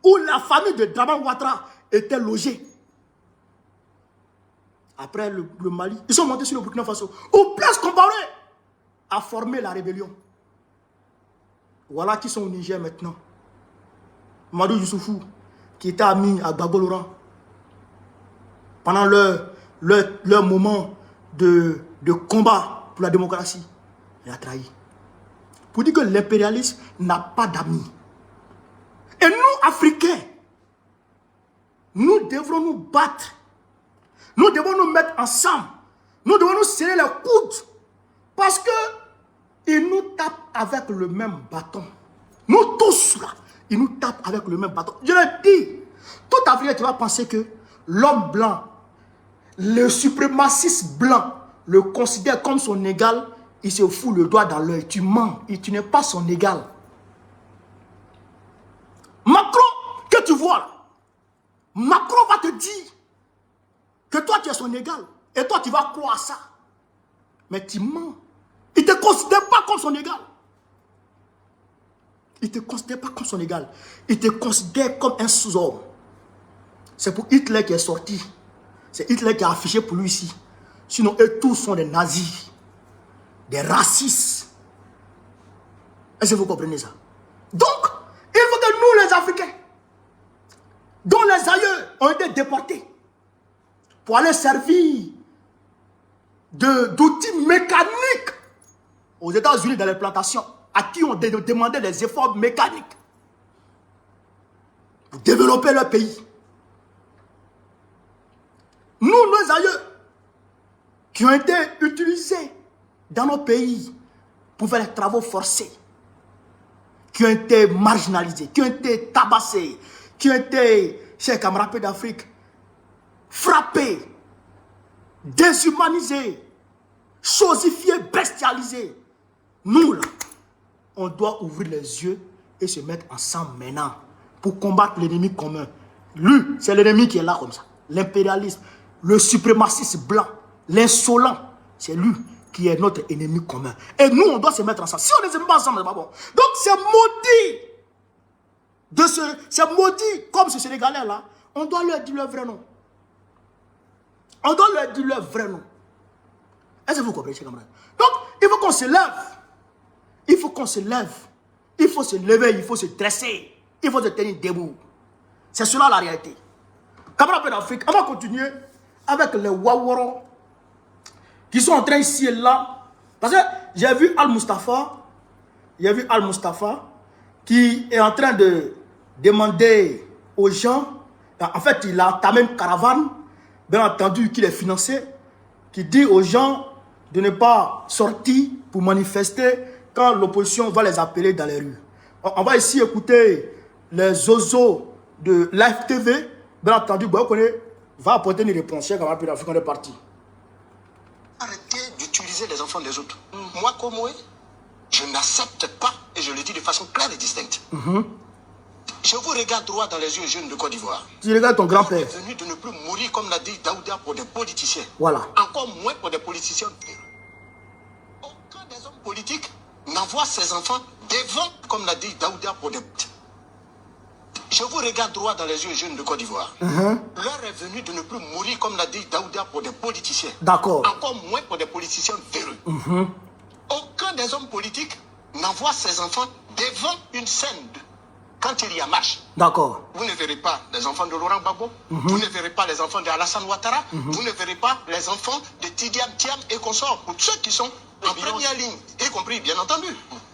où la famille de Draman Ouattara était logée. Après le Mali, ils sont montés sur le Burkina Faso, où Blaise Compaoré a formé la rébellion. Voilà qui sont au Niger maintenant. Mamadou Youssoufou, qui était ami à Gbagbo Laurent, pendant leur moment de combat pour la démocratie, il a trahi. Pour dire que l'impérialisme n'a pas d'amis. Et nous, Africains, nous devrons nous battre. Nous devons nous mettre ensemble. Nous devons nous serrer les coudes. Parce que ils nous tapent avec le même bâton. Nous tous là, ils nous tapent avec le même bâton. Je le dis, tout Africain, tu vas penser que l'homme blanc, le suprémaciste blanc, le considère comme son égal, il se fout le doigt dans l'œil. Tu mens et tu n'es pas son égal. Macron, que tu vois là, Macron va te dire que toi tu es son égal. Et toi tu vas croire ça. Mais tu mens. Il ne te considère pas comme son égal. Il ne te considère pas comme son égal. Il te considère comme un sous-homme. C'est pour Hitler qui est sorti. C'est Hitler qui a affiché pour lui ici. Sinon, eux tous sont des nazis. Des racistes. Est-ce que vous comprenez ça? Donc, il faut que nous les Africains, dont les aïeux ont été déportés, pour aller servir d'outils mécaniques aux États-Unis dans les plantations, à qui on demandait des efforts mécaniques pour développer leur pays. Nous, nos aïeux, qui ont été utilisés dans nos pays pour faire les travaux forcés, qui ont été marginalisés, qui ont été tabassés, qui ont été, chers camarades d'Afrique, frappés, déshumanisés, chosifiés, bestialisés. Nous, là, on doit ouvrir les yeux et se mettre ensemble maintenant pour combattre l'ennemi commun. Lui, c'est l'ennemi qui est là comme ça. L'impérialisme, le suprémacisme blanc, l'insolent, c'est lui qui est notre ennemi commun. Et nous, on doit se mettre ensemble. Si on ne se met pas ensemble, c'est pas bon. Donc, c'est maudit. C'est maudit comme ce Sénégalais là. On doit leur dire leur vrai nom. On doit leur dire leur vrai nom. Est-ce que vous comprenez, chers camarades? Donc, il faut qu'on se lève. Il faut qu'on se lève. Il faut se lever, il faut se dresser. Il faut se tenir debout. C'est cela la réalité. Camarades d'Afrique, on va continuer avec les Wawaron qui sont en train ici et là. Parce que j'ai vu Al-Mustafa qui est en train de demander aux gens, en fait il a entamé une caravane, bien entendu qu'il est financé, qui dit aux gens de ne pas sortir pour manifester quand l'opposition va les appeler dans les rues. On va ici écouter les ozos de Live TV, bien entendu, va apporter une réponse, cher camarade d'Afrique, on est parti. Arrêtez d'utiliser les enfants des autres. Moi, comme moi, je n'accepte pas, et je le dis de façon claire et distincte. Je vous regarde droit dans les yeux, jeunes de Côte d'Ivoire. Tu regardes ton grand-père. On est venu de ne plus mourir, comme l'a dit Daouda, pour des politiciens. Voilà. Encore moins pour des politiciens. Aucun des hommes politique n'envoie ses enfants devant, comme l'a dit Daouda Podep. Je vous regarde droit dans les yeux, jeunes de Côte d'Ivoire. L'heure est venue de ne plus mourir, comme l'a dit Daouda, pour des politiciens. D'accord. Encore moins pour des politiciens véreux. Aucun des hommes politiques n'envoie ses enfants devant une scène quand il y a marche. D'accord. Vous ne verrez pas les enfants de Laurent Gbagbo, vous ne verrez pas les enfants de Alassane Ouattara, vous ne verrez pas les enfants de Tidiane Thiam et consorts, pour ceux qui sont en première ligne, y compris bien entendu.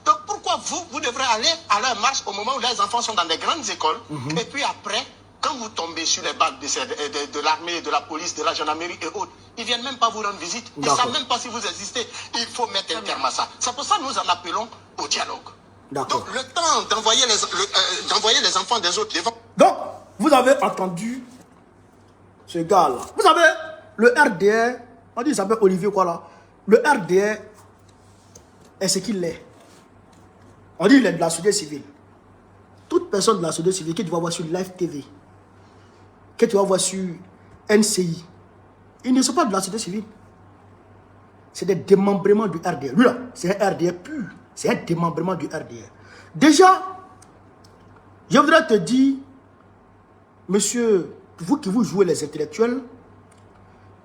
Donc pourquoi vous devrez aller à leur marche au moment où les enfants sont dans des grandes écoles, et puis après, quand vous tombez sur les bacs de l'armée, de la police, de la gendarmerie et autres, ils ne viennent même pas vous rendre visite, ils ne savent même pas si vous existez. Il faut mettre un terme à ça. C'est pour ça que nous en appelons au dialogue. Donc le temps d'envoyer les enfants des autres devant... Donc, vous avez entendu ce gars-là. Vous savez, le RDR, on dit il s'appelle Olivier quoi là. Le RDR est ce qu'il est. On dit il est de la société civile. Toute personne de la société civile que tu vas voir sur Live TV, que tu vas voir sur NCI, ils ne sont pas de la société civile. C'est des démembrements du RDR. Lui là, c'est un RDR pur. C'est un démembrement du RDR. Déjà, je voudrais te dire, monsieur, vous qui vous jouez les intellectuels,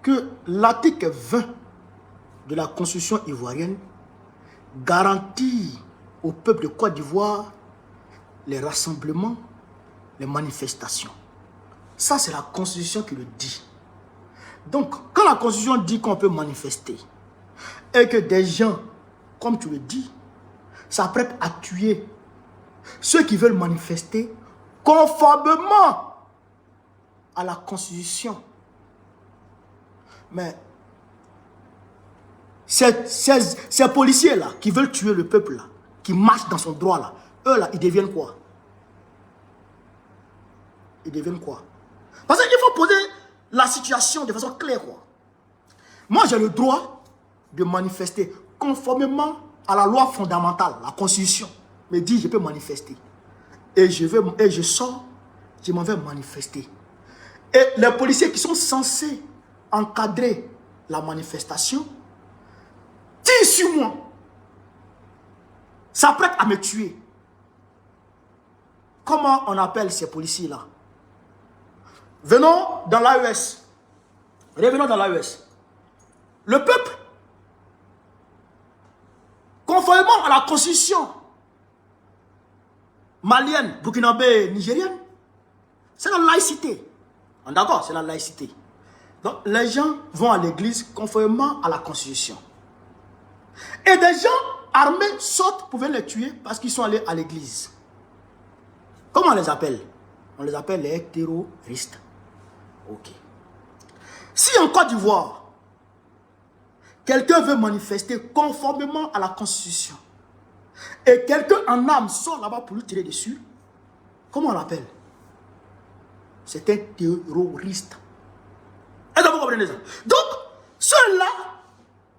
que l'article 20 de la Constitution ivoirienne garantit au peuple de Côte d'Ivoire les rassemblements, les manifestations. Ça, c'est la Constitution qui le dit. Donc, quand la Constitution dit qu'on peut manifester, et que des gens, comme tu le dis, s'apprêtent à tuer ceux qui veulent manifester conformément à la Constitution. Mais ces policiers-là qui veulent tuer le peuple-là, qui marchent dans son droit-là, eux-là, ils deviennent quoi? Ils deviennent quoi? Parce qu'il faut poser la situation de façon claire, quoi. Moi, j'ai le droit de manifester conformément à la loi fondamentale, la Constitution me dit je peux manifester. Et je sors, je m'en vais manifester. Et les policiers qui sont censés encadrer la manifestation tirent sur moi, s'apprêtent à me tuer. Comment on appelle ces policiers-là? Venons dans l'AES. Revenons dans l'AES. Le peuple, conformément à la constitution malienne, burkinabé, nigérienne, c'est la laïcité. D'accord, c'est la laïcité. Donc les gens vont à l'église conformément à la constitution. Et des gens armés sortent pour venir les tuer parce qu'ils sont allés à l'église. Comment on les appelle? On les appelle les terroristes. Ok. Si en Côte d'Ivoire, quelqu'un veut manifester conformément à la Constitution et quelqu'un en âme sort là-bas pour lui tirer dessus, comment on l'appelle? C'est un terroriste. Est-ce que vous comprenez ça? Donc, ceux-là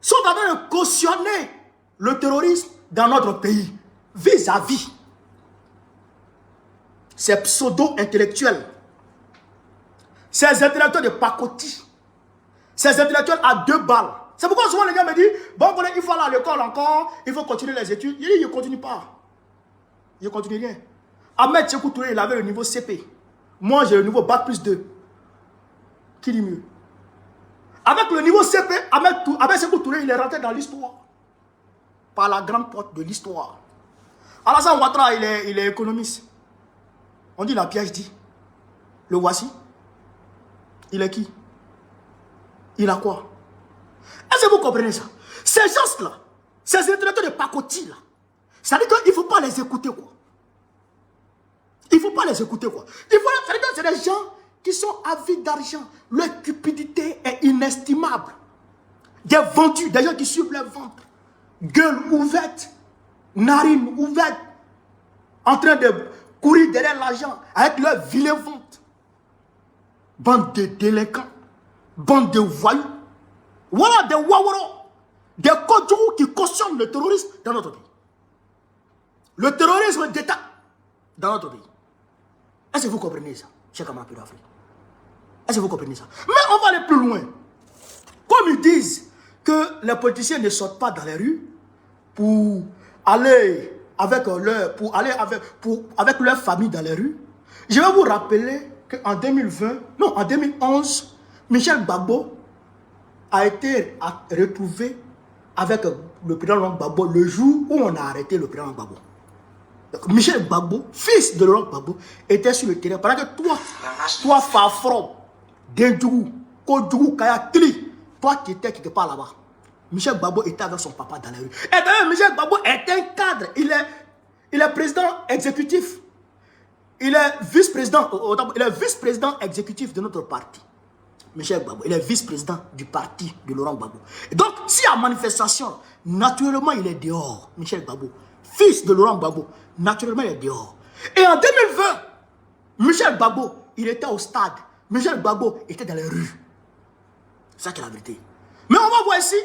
sont en train de cautionner le terrorisme dans notre pays vis-à-vis ces pseudo-intellectuels, ces intellectuels de pacotille, ces intellectuels à 2 balles. C'est pourquoi souvent les gars me disent, bon, il faut aller à l'école encore, il faut continuer les études. Il ne continue pas. Il ne continue rien. Ahmed Sékou Touré, il avait le niveau CP. Moi, j'ai le niveau Bac plus 2. Qui dit mieux? Avec le niveau CP, Ahmed Sékou Touré, il est rentré dans l'histoire. Par la grande porte de l'histoire. Alassane Ouattara, il est économiste. On dit la PhD. Le voici. Il est qui? Il a quoi? Est-ce que vous comprenez ça? Ces gens-là, ces intellectuels de pacotille là, ça veut dire qu'il ne faut pas les écouter, quoi. Il ne faut pas les écouter, quoi. Ça veut dire que c'est des gens qui sont avides d'argent. Leur cupidité est inestimable. Des vendus, des gens qui suivent leur ventre. Gueule ouverte, narine ouverte, en train de courir derrière l'argent avec leur vilain ventre. Bande de délinquants, bande de voyous. Voilà des waworo, des kodjourous qui cautionnent le terrorisme dans notre pays. Le terrorisme d'État dans notre pays. Est-ce que vous comprenez ça, chers camarades d'Afrique? Est-ce que vous comprenez ça? Mais on va aller plus loin. Comme ils disent que les politiciens ne sortent pas dans les rues, pour aller avec leur famille dans les rues. Je vais vous rappeler qu'en 2011, Michel Gbagbo a été retrouvé avec le président Laurent Gbagbo le jour où on a arrêté le président Gbagbo. Donc, Michel Gbagbo, fils de Laurent Gbagbo, était sur le terrain. Pendant que toi Fafron, Dendjougou, Kodjougou, Kaya, Kili, toi qui étais quelque part là-bas, Michel Gbagbo était avec son papa dans la rue. Et d'ailleurs, Michel Gbagbo est un cadre. Il est président exécutif. Il est vice-président. Il est vice-président exécutif de notre parti. Michel Gbagbo, il est vice-président du parti de Laurent Gbagbo. Et donc, s'il y a manifestation, naturellement, il est dehors. Michel Gbagbo, fils de Laurent Gbagbo, naturellement, il est dehors. Et en 2020, Michel Gbagbo, il était au stade. Michel Gbagbo était dans les rues. C'est ça qui est la vérité. Mais on va voir ici,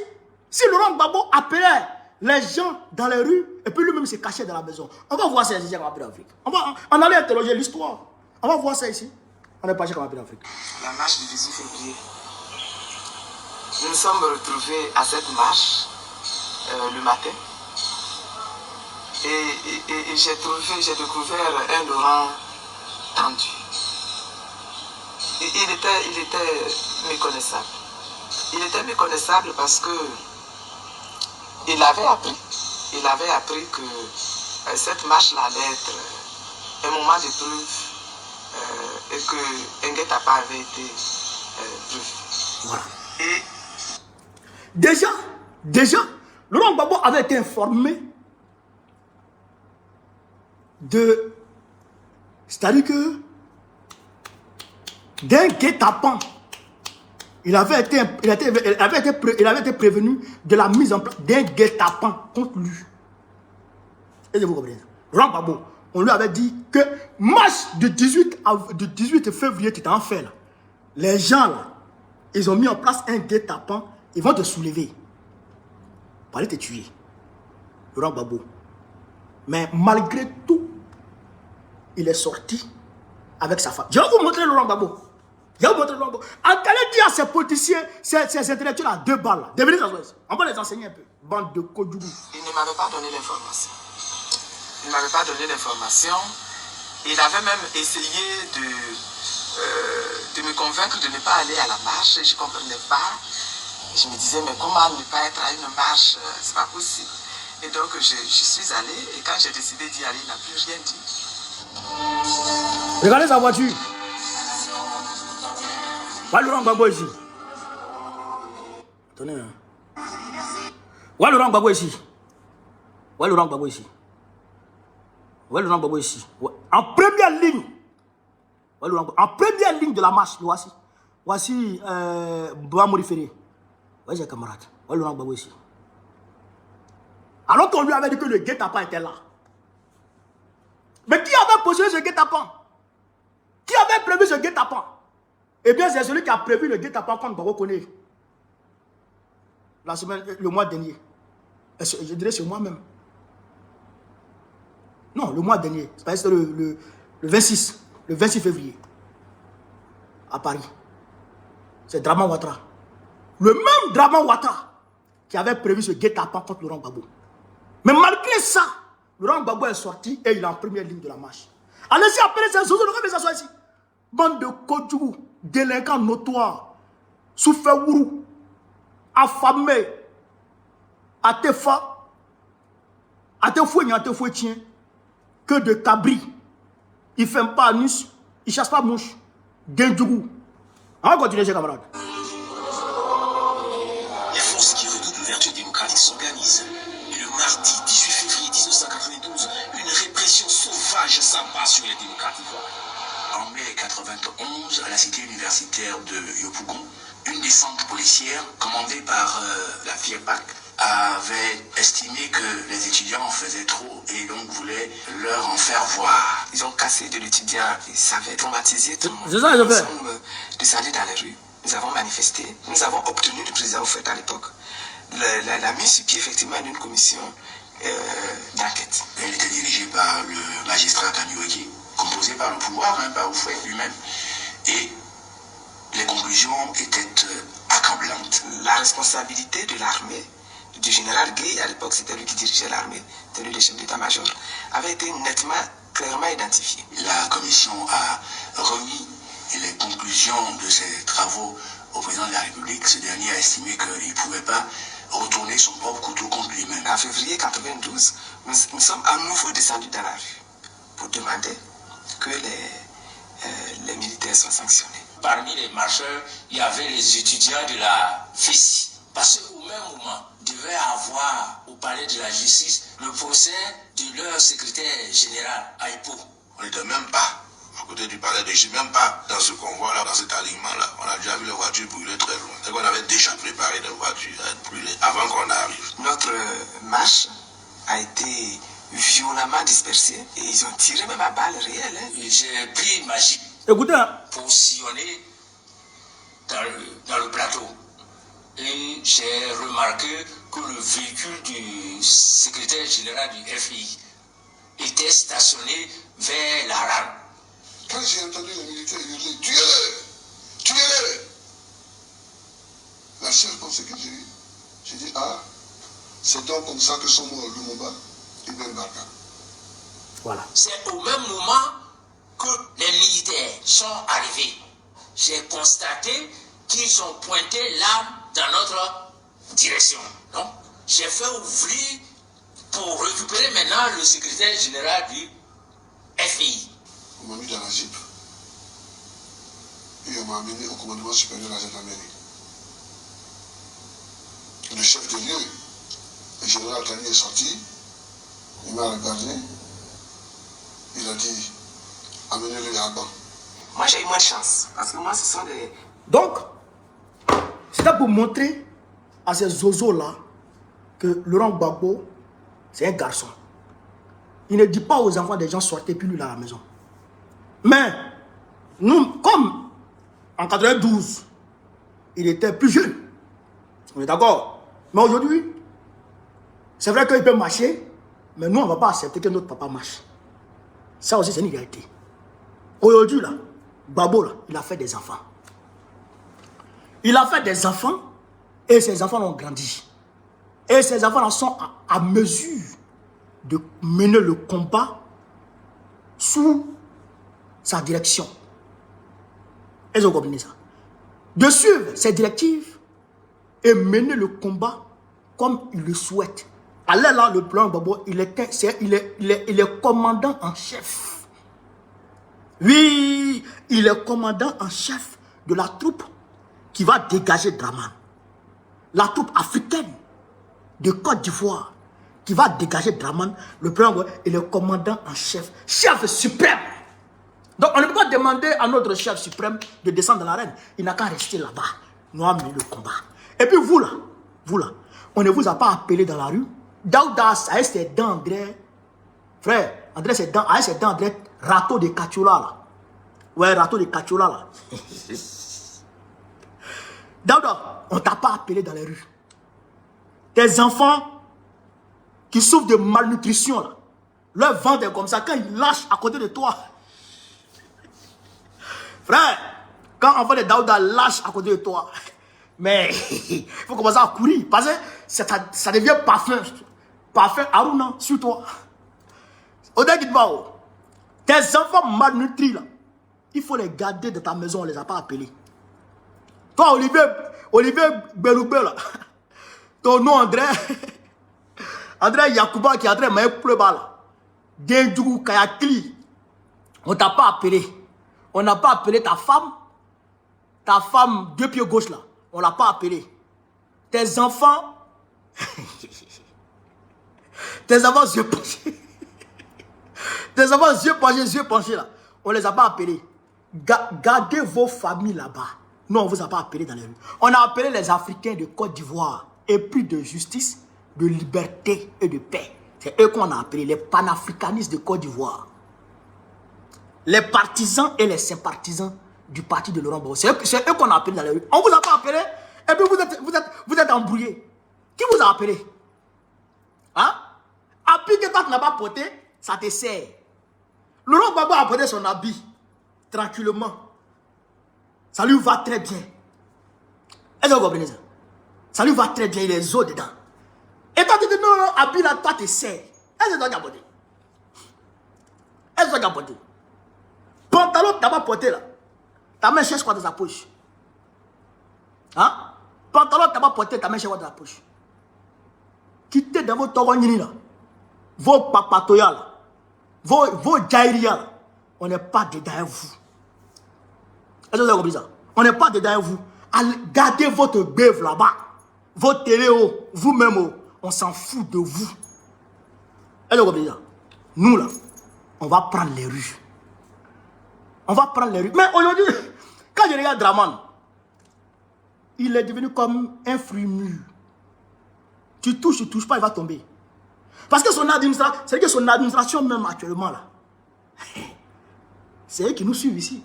si Laurent Gbagbo appelait les gens dans les rues, et puis lui-même se cachait dans la maison. On va voir ça ici en Afrique. On allait interroger l'histoire. On va voir ça ici. On est pas chez en Afrique. La marche du 18 février. Nous nous sommes retrouvés à cette marche le matin. Et j'ai découvert un Laurent tendu. Il était méconnaissable. Il était méconnaissable parce que il avait appris que cette marche-là allait être un moment d'épreuve et que Nguetapa avait été prévu. Voilà. Et déjà, Laurent Gbagbo avait été informé de... C'est-à-dire que d'un guet-apens, il avait été prévenu de la mise en place d'un guet-apens contre lui. Et vous comprenez? Laurent Gbagbo, on lui avait dit que marche du 18 février, tu t'en fais là. Les gens là, ils ont mis en place un guet-apens, ils vont te soulever. Pour aller te tuer. Laurent Gbagbo. Mais malgré tout, il est sorti avec sa femme. Je vais vous montrer Laurent Gbagbo. Je vais vous montrer Laurent Gbagbo. Allez dire à ces politiciens, ces intellectuels à 2 balles là. Devenez à l'ouest. On va les enseigner un peu. Bande de Kodjougou. Il ne m'avait pas donné l'information. Il ne m'avait pas donné l'information. Il avait même essayé de me convaincre de ne pas aller à la marche. Je ne comprenais pas. Je me disais, mais comment ne pas être à une marche? C'est pas possible. Et donc, je suis allé. Et quand j'ai décidé d'y aller, il n'a plus rien dit. Regardez sa voiture. Voilà Laurent Gbagbo ici. Attendez. Voilà Laurent Gbagbo ici. Voilà Laurent Gbagbo ici. Voilà Laurent Gbagbo ici. En première ligne. En première ligne de la marche. Voici. Voici Boamori Ferré. Voici les camarades. Voilà Laurent Gbagbo ici. Alors qu'on lui avait dit que le guet-apens était là. Mais qui avait posé ce guet-apens? Qui avait prévu ce guet-apens? Eh bien, c'est celui qui a prévu le guet-apens contre Gbagbo Koné. Le mois dernier. Je dirais c'est moi-même. Non, le mois dernier. C'est le 26 février. À Paris. C'est Draman Ouattara. Le même Draman Ouattara qui avait prévu ce guet-apens contre Laurent Gbagbo. Mais malgré ça, Laurent Gbagbo est sorti et il est en première ligne de la marche. Allez-y, appelez ces zones, regardez ça soit ici. Bande de Kodjougou, délinquants notoires, Soufewourou, affamés, Atefa, Atefoué, Atefouétien, que de cabri. Ils ne font pas anus, ils ne chassent pas mouche. Dendjougou. On va continuer, chers camarades. Les forces qui redoutent l'ouverture démocratique s'organisent. Et le mardi 18 février 1992, une répression sauvage s'abat sur les démocrates ivoiriens. En mai 1991, à la cité universitaire de Yopougon, une descente policière commandée par la FIEPAC avait estimé que les étudiants en faisaient trop et donc voulaient leur en faire voir. Ils ont cassé de l'étudiant, ça avait traumatisé tout le monde. C'est ça, je fais. Nous sommes descendus dans les rues, nous avons manifesté, nous avons obtenu du président Oufouette à l'époque la mise sur pied effectivement d'une commission d'enquête. Elle était dirigée par le magistrat Kanyoueki, composé par le pouvoir, par Oufouette lui-même. Et les conclusions étaient accablantes. La responsabilité de l'armée du général Gueye, à l'époque c'était lui qui dirigeait l'armée, c'était lui le chef d'état-major, avait été nettement, clairement identifié. La commission a remis les conclusions de ses travaux au président de la République. Ce dernier a estimé qu'il ne pouvait pas retourner son propre couteau contre lui-même. En février 1992, nous sommes à nouveau descendus dans la rue pour demander que les militaires soient sanctionnés. Parmi les marcheurs, il y avait les étudiants de la FESI. Parce qu'au même moment, devait avoir au palais de la justice le procès de leur secrétaire général à Hippo. On n'était même pas à côté du palais de justice, même pas dans ce convoi-là, dans cet alignement-là. On a déjà vu les voitures brûler très loin. C'est qu'on avait déjà préparé des voitures à être brûlées avant qu'on arrive. Notre marche a été violemment dispersée et ils ont tiré même à balles réelles. J'ai pris ma jeep pour sillonner dans le plateau. Et j'ai remarqué que le véhicule du secrétaire général du FI était stationné vers la rame. Quand j'ai entendu les militaires hurler, tuez-les! Tuez-les! La seule pensée que j'ai dit, ah, c'est donc comme ça que sont morts Lumumba et Ben Barka. Voilà. C'est au même moment que les militaires sont arrivés. J'ai constaté qu'ils ont pointé l'arme dans notre direction. Donc, j'ai fait ouvrir pour récupérer maintenant le secrétaire général du FI. On m'a mis dans la jeep et on m'a amené au commandement supérieur de la gendarmerie. Le chef de lieu, le général Kani est sorti, il m'a regardé, il a dit amenez-le à bas. Moi j'ai eu moins de chance parce que moi ce sont des... Donc, c'était pour montrer à ces zozos-là que Laurent Gbagbo, c'est un garçon. Il ne dit pas aux enfants des gens sortez plus lui à la maison. Mais, nous, comme en 92, il était plus jeune. On est d'accord. Mais aujourd'hui, c'est vrai qu'il peut marcher, mais nous, on ne va pas accepter que notre papa marche. Ça aussi, c'est une réalité. Aujourd'hui, là, Gbagbo, là, il a fait des enfants. Il a fait des enfants et ces enfants ont grandi. Et ces enfants-là sont à mesure de mener le combat sous sa direction. Est-ce que vous comprenez ça? De suivre ses directives et mener le combat comme il le souhaite. Alors là, le plan Gbagbo, il est commandant en chef. Oui, il est commandant en chef de la troupe qui va dégager Dramane. La troupe africaine de Côte d'Ivoire qui va dégager Dramane, le président est le commandant en chef, chef suprême. Donc on ne peut pas demander à notre chef suprême de descendre dans l'arène. Il n'a qu'à rester là-bas. Nous avons mis le combat. Et puis vous là, on ne vous a pas appelé dans la rue. Daouda, ça c'est d'André, frère, André c'est d'André, râteau de Kachula là. Ouais, râteau de Kachula là. Daouda, on ne t'a pas appelé dans les rues. Tes enfants qui souffrent de malnutrition, là, leur ventre est comme ça, quand ils lâchent à côté de toi. Frère, quand enfant de Daouda lâche à côté de toi, mais il faut commencer à courir, parce que ça devient parfum Aruna sur toi. Tes enfants malnutris, là, il faut les garder de ta maison, on ne les a pas appelés. Toi, Olivier Beloubé, là, ton nom André Yacouba qui est en train de me pleurer là. Dendjougou Kayakli. On t'a pas appelé. On n'a pas appelé ta femme deux pieds gauche là. On l'a pas appelé. Tes enfants. Tes enfants yeux penchés. Tes enfants yeux penchés là. On les a pas appelés. Gardez vos familles là-bas. Nous, on ne vous a pas appelé dans les rues. On a appelé les Africains de Côte d'Ivoire. Et plus de justice, de liberté et de paix. C'est eux qu'on a appelé les panafricanistes de Côte d'Ivoire. Les partisans et les sympathisants du parti de Laurent Gbagbo. C'est eux qu'on a appelé dans les rues. On ne vous a pas appelé. Et puis vous êtes embrouillés. Qui vous a appelé? Hein? Appui que toi tu n'as pas porté, ça te sert. Laurent Gbagbo a porté son habit tranquillement. Ça lui va très bien. Est-ce que vous comprenez ça? Ça lui va très bien, il est zo dedans. Et toi, tu dis non, Abila, toi, tu sais. Elle se doit gaboter. Elle se doit gaboter. Pantalon, tu n'as pas porté là. Ta main cherche quoi dans sa poche? Hein? Pantalon, tu n'as pas porté, ta main cherche quoi dans sa poche? Quittez dans vos torognis là. Vos papatoyas là. Vos jaïria là. On n'est pas dedans vous. Est-ce que vous avez compris ça? On n'est pas dedans vous. Allez, gardez votre bœuf là-bas. Votre télé, vous-même, on s'en fout de vous. Est-ce que vous avez compris ça? Nous là, on va prendre les rues. On va prendre les rues. Mais aujourd'hui, quand je regarde Draman, il est devenu comme un fruit mûr. Tu touches pas, il va tomber. Parce que son administration, c'est que son administration même actuellement là, c'est eux qui nous suivent ici.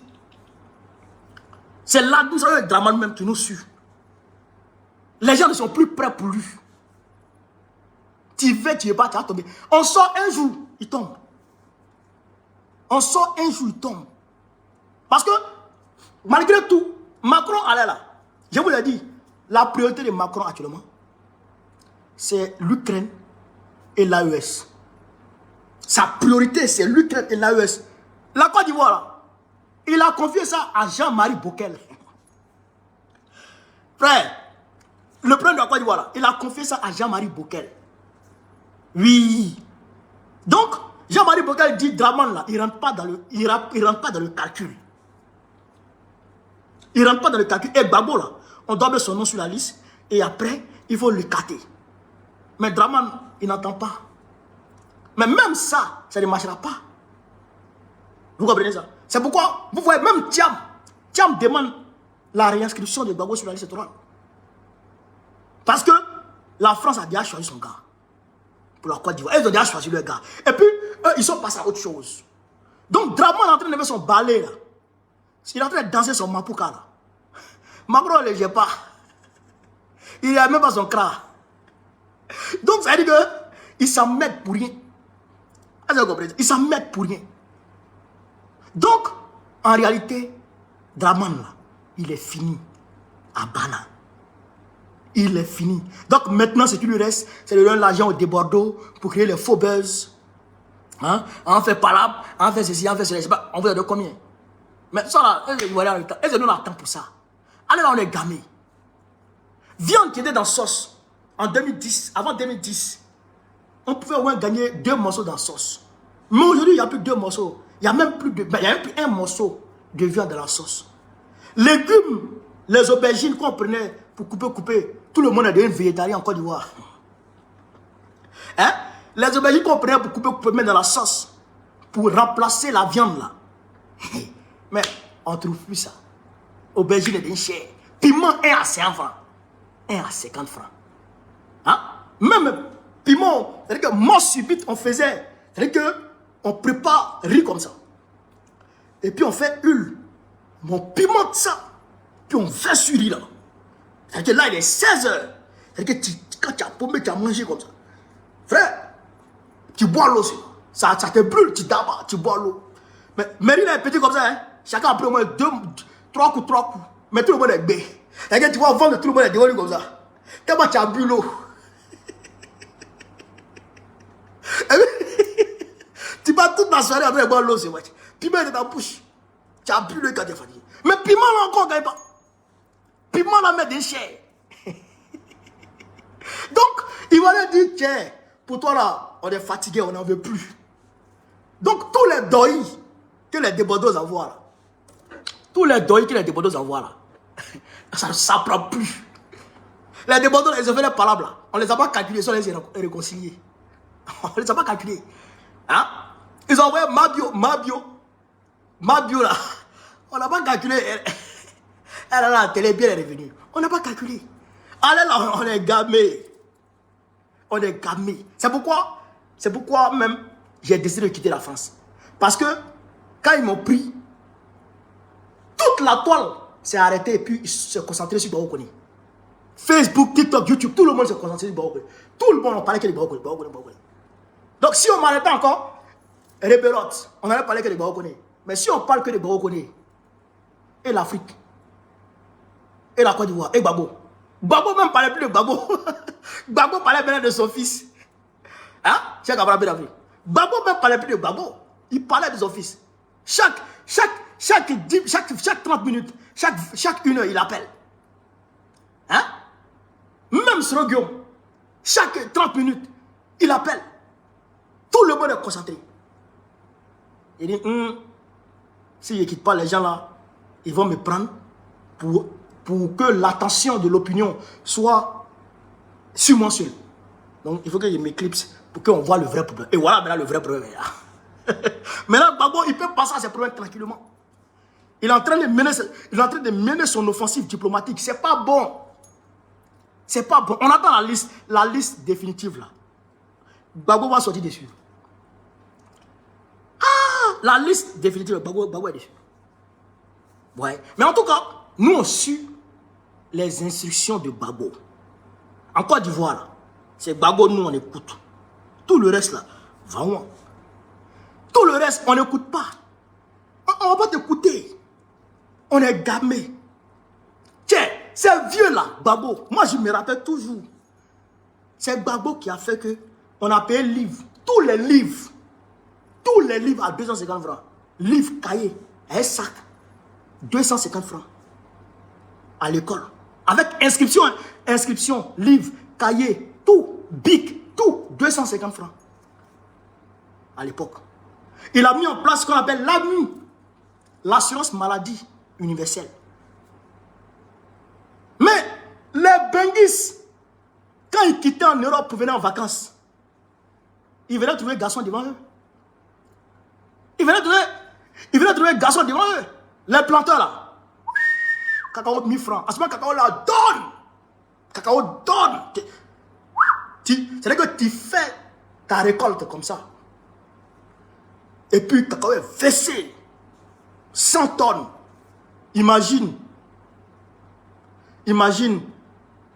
C'est l'administration de Draman même qui nous suit. Les gens ne sont plus prêts pour lui. Tu veux pas, tu vas tomber. On sort un jour, il tombe. On sort un jour, il tombe. Parce que, malgré tout, Macron allait là. Je vous l'ai dit, la priorité de Macron actuellement, c'est l'Ukraine et l'AES. Sa priorité, c'est l'Ukraine et l'AES. La Côte d'Ivoire, là, il a confié ça à Jean-Marie Bockel. Frère, le président de la Côte d'Ivoire, là, il a confié ça à Jean-Marie Bockel. Oui. Donc, Jean-Marie Bockel dit, Draman, là, il ne rentre pas dans le calcul. Il ne rentre pas dans le calcul. Et Gbagbo, là, on doit mettre son nom sur la liste. Et après, il faut le cater. Mais Draman, il n'entend pas. Mais même ça, ça ne marchera pas. Vous comprenez ça? C'est pourquoi, vous voyez, même Thiam demande la réinscription de Gbagbo sur la liste électorale. Parce que la France a déjà choisi son gars. Pour la Côte d'Ivoire. Ils ont déjà choisi leur gars. Et puis, eux, ils sont passés à autre chose. Donc, Draman est en train de mettre son balai, là. Il est en train de danser son mapouka, là. Macron ne le gère pas. Il n'a même pas son crâne. Donc, ça veut dire qu'ils s'en mettent pour rien. Ils s'en mettent pour rien. Donc, en réalité, Draman, là, il est fini à Bana. Il est fini. Donc, maintenant, ce qui lui reste, c'est de donner l'argent au débordeaux pour créer les faux buzz. Hein? On fait palabre, on fait ceci, on fait cela. Je sais pas, on veut de combien? Mais ça, là, est-ce que nous on a le temps pour ça? Allez, là, on est gamé. Viande qui était dans sauce, en 2010, avant 2010, on pouvait au moins gagner 2 morceaux dans sauce. Mais aujourd'hui, il n'y a plus 2 morceaux. Il n'y a même plus de, il y a même plus un morceau de viande dans la sauce. Légumes, les aubergines qu'on prenait pour couper, tout le monde est devenu végétarien en Côte d'Ivoire. Hein? Les aubergines qu'on prenait pour couper, mettre dans la sauce, pour remplacer la viande là. Mais on ne trouve plus ça. Aubergine est d'une chair. Piment 1 à 50 francs. 1 à 50 francs. Hein? Même piment, c'est-à-dire que mort subite, on faisait. C'est-à-dire qu'on prépare riz comme ça. Et puis on fait huile. On pimente ça. Puis on fait sur riz là. C'est-à-dire que là, il est 16 h. C'est-à-dire que quand tu as paumé, tu as mangé comme ça. Frère, tu bois l'eau. Ça te brûle, tu dabas, tu bois l'eau. Mais riz là est petit comme ça. Hein? Chacun a pris au moins 3 coups. Mais tout le monde est bé. C'est-à-dire que tu vas vendre tout le monde est dévolu comme ça. Tellement tu as bu l'eau. Tu vas toute la soirée en train de boire l'eau, c'est vrai. Piment est dans ta bouche. Tu as bu l'eau quand tu es fatigué. Mais piment là encore, on ne gagne pas. Piment là met des chairs. Donc, il va leur dire, tiens, pour toi là, on est fatigué, on n'en veut plus. Donc, tous les doïs que les débordeuses envoient là, tous les doïs que les débordeuses envoient là, ça ne s'apprend plus. Les débordeuses, ils ont fait les palabres là. On ne les a pas calculés, ils sont les réconciliés. On ne les a pas calculés. Hein? Ils ont envoyé Mabio là. On n'a pas calculé. Elle a la télé bien revenue. On n'a pas calculé. Allez là, on est gamé. On est gamé. C'est pourquoi même j'ai décidé de quitter la France. Parce que quand ils m'ont pris, toute la toile s'est arrêtée et puis ils se concentraient sur Baokoni. Facebook, TikTok, YouTube, tout le monde se concentrait sur Baokoni. Tout le monde en parlait que les Baokoni. Donc si on m'arrêtait encore, rébelote, on allait parler que des Baokoni. Mais si on parle que des Baokoni, et l'Afrique, et la Côte d'Ivoire, et Gbagbo, Gbagbo même parlait plus de Gbagbo. Gbagbo parlait maintenant de son fils. Hein? Cheikh Abraham Ben Afrique. Gbagbo même parlait plus de Gbagbo. Il parlait de son fils. Chaque 30 minutes, chaque 1 heure, il appelle. Hein? Même sur Guillaume, chaque 30 minutes, il appelle. Tout le monde est concentré. Il dit, si je ne quitte pas les gens là, ils vont me prendre pour que l'attention de l'opinion soit sur moi seul. Donc il faut que je m'éclipse pour qu'on voit le vrai problème. Et voilà maintenant le vrai problème. Maintenant, Gbagbo, il peut passer à ses problèmes tranquillement. Il est en train de mener son offensive diplomatique. C'est pas bon. C'est pas bon. On attend la liste définitive là. Gbagbo va sortir dessus. Ah, la liste définitive, Gbagbo est dessus. Ouais. Mais en tout cas, nous on suit les instructions de Gbagbo. En Côte d'Ivoire, c'est Gbagbo, nous on écoute. Tout le reste là, vraiment. Tout le reste, on n'écoute pas. On va pas t'écouter. On est gamé. Tiens, c'est vieux là, Gbagbo. Moi, je me rappelle toujours. C'est Gbagbo qui a fait que on a payé livre. Tous les livres à 250 francs. Livre, cahier, un sac. 250 francs. À l'école. Avec inscription, livre, cahier, tout, bic, tout. 250 francs. À l'époque. Il a mis en place ce qu'on appelle l'AMU, l'assurance maladie universelle. Mais les Benguis, quand ils quittaient en Europe pour venir en vacances, ils venaient trouver un garçon devant eux. Ils venaient trouver un garçon devant eux. Les planteurs là, cacao 1000 francs. À ce moment, cacao là donne. Cacao donne. C'est-à-dire que tu fais ta récolte comme ça. Et puis, cacao est versé. 100 tonnes. Imagine,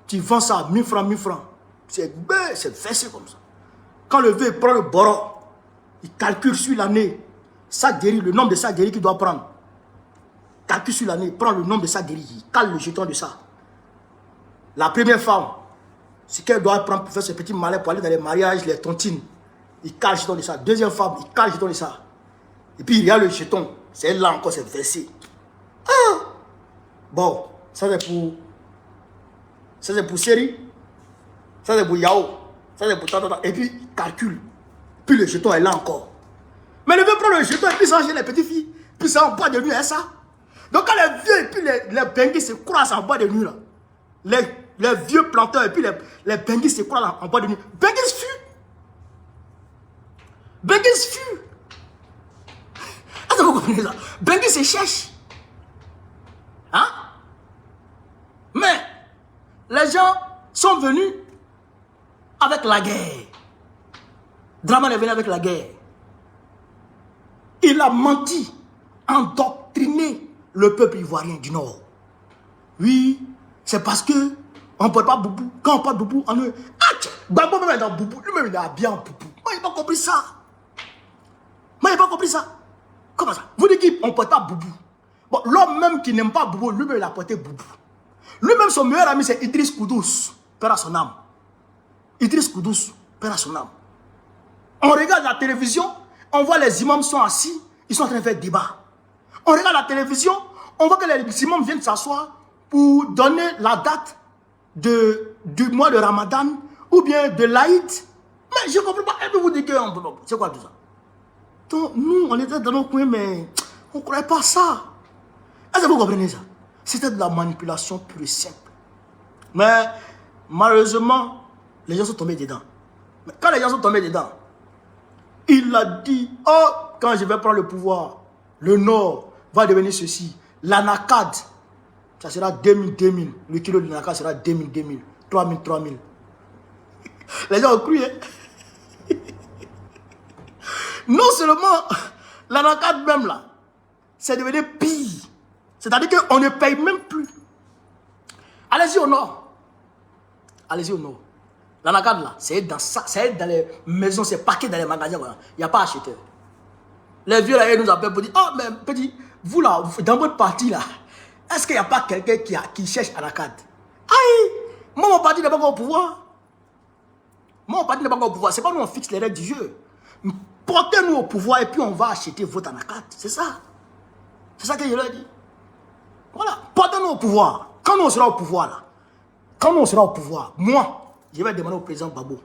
tu vends ça à 1000 francs, 1000 francs. C'est versé comme ça. Quand le vieux prend le boron, il calcule sur l'année, le nombre de sacs de riz qu'il doit prendre. Calcule sur l'année, prend le nombre de sacs de riz, il cale le jeton de ça. La première femme, ce qu'elle doit prendre pour faire ce petit malin pour aller dans les mariages, les tontines, il cale le jeton de ça. Deuxième femme, il cale le jeton de ça. Et puis il y a le jeton, c'est là encore, c'est versé. Ah! Bon, ça c'est pour Série, ça c'est pour Yao, ça c'est pour Tata, et puis calcule. Puis le jeton est là encore. Mais le vieux prend le jeton et puis s'enchaîne les petites filles, puis ça en bois de nuit, hein, ça. Donc quand les vieux et puis les benguis se croisent en bois de nuit, là, les vieux planteurs et puis les benguis se croisent en bois de nuit, Benguis fuit. Benguis fuit. Est-ce que vous comprenez ça? Benguis se cherche. Hein? Mais les gens sont venus avec la guerre. Draman est venu avec la guerre. Il a menti, endoctriné le peuple ivoirien du Nord. Oui, c'est parce que on ne porte pas boubou. Quand on porte boubou, on est... Gbagbo même est dans boubou. Lui-même il est habillé en boubou. Moi, il n'a pas compris ça. Comment ça? Vous dites qu'on ne porte pas boubou. Bon, l'homme même qui n'aime pas boubou, lui-même il a porté boubou. Lui-même son meilleur ami c'est Idriss Koudous, père à son âme. Idriss Koudous, père à son âme. On regarde la télévision, on voit les imams sont assis, ils sont en train de faire débat. On regarde la télévision, on voit que les imams viennent s'asseoir pour donner la date du mois de Ramadan ou bien de l'Aïd. Mais je ne comprends pas. Et puis vous dites que c'est quoi tout ça? Donc nous, on était dans nos coins, mais on ne croyait pas ça. Est-ce que vous comprenez ça? C'était de la manipulation pure et simple. Mais malheureusement, les gens sont tombés dedans. Mais quand les gens sont tombés dedans, il a dit, oh, quand je vais prendre le pouvoir, le Nord va devenir ceci. L'anacade, ça sera 2000. Le kilo de l'anacade sera 2000. 3000. Les gens ont cru, hein? Non seulement l'anacade même là, c'est devenu pire. C'est-à-dire qu'on ne paye même plus. Allez-y au Nord. L'anacade là, c'est dans les maisons, c'est paquet dans les magasins. Il n'y a pas acheteur. Les vieux là, ils nous appellent pour dire, oh mais petit, vous là, dans votre partie là, est-ce qu'il n'y a pas quelqu'un qui cherche anacade? Aïe, Moi, mon parti n'est pas encore au pouvoir. Moi, mon parti n'est pas encore au pouvoir. C'est pas nous, on fixe les règles du jeu. Portez-nous au pouvoir et puis on va acheter votre anacat. C'est ça. C'est ça que je leur dis. Voilà. Portez-nous au pouvoir. Quand nous on sera au pouvoir, là, quand nous on sera au pouvoir, moi, je vais demander au président Gbagbo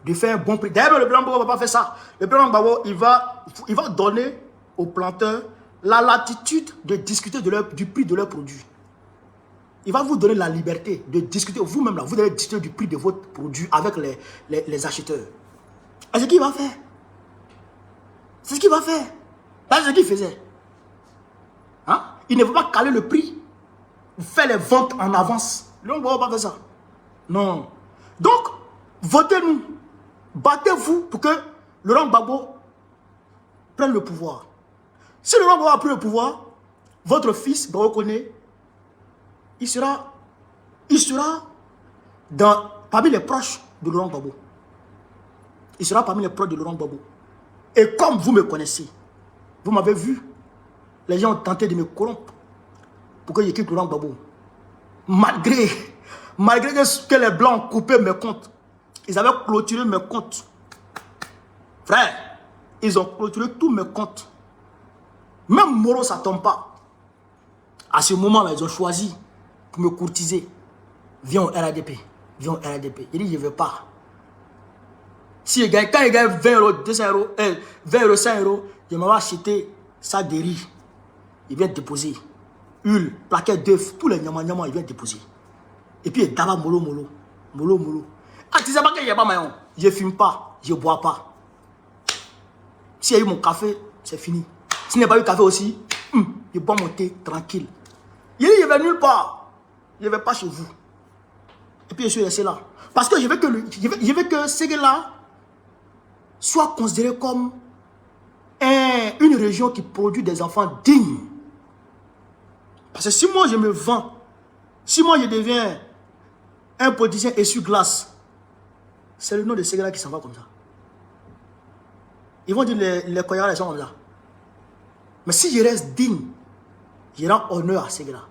de faire un bon prix. D'ailleurs, le président Gbagbo ne va pas faire ça. Le président Gbagbo, il va donner aux planteurs la latitude de discuter du prix de leurs produits. Il va vous donner la liberté de discuter, vous-même là, vous allez discuter du prix de votre produit avec les acheteurs. Et c'est ce qu'il va faire. C'est ce qu'il va faire. C'est ce qu'il faisait. Hein? Il ne veut pas caler le prix. Faire les ventes en avance. Le Laurent Gbagbo ne va pas faire ça. Non. Donc, votez-nous. Battez-vous pour que Laurent Gbagbo prenne le pouvoir. Si Laurent Gbagbo a pris le pouvoir, votre fils, Gbagbo Koné, il sera parmi les proches de Laurent Gbagbo. Il sera parmi les proches de Laurent Gbagbo. Et comme vous me connaissez, vous m'avez vu, les gens ont tenté de me corrompre pour que je quitte Laurent Gbagbo. Malgré que les Blancs ont coupé mes comptes, ils avaient clôturé mes comptes. Frère, ils ont clôturé tous mes comptes. Même Moro, ça ne tombe pas. À ce moment-là, ils ont choisi pour me courtiser. Viens au RADP. Viens au RADP. Il dit, je ne veux pas. Si quand il gagne 20 euros, 200 euros, 20 euros, 100 euros, je m'en vais acheter ça de riz. Il vient déposer. Huile, plaquet d'œufs, tous les nyama, il vient déposer. Et puis, d'abord, mollo. Ah, tu sais pas que je pas maillon. Je ne fume pas, je ne bois pas. S'il y a eu mon café, c'est fini. S'il n'y a pas eu café aussi, je bois mon thé tranquille. Il dit, je ne vais nulle part. Je ne vais pas chez vous. Et puis, je suis resté là. Parce que je veux que ces gars-là soient considérés comme une région qui produit des enfants dignes. Parce que si moi je me vends, si moi je deviens un politicien essuie-glace, c'est le nom de ces gars-là qui s'en va comme ça. Ils vont dire les Koyara, ils sont comme ça. Mais si je reste digne, je rends honneur à ces gars-là.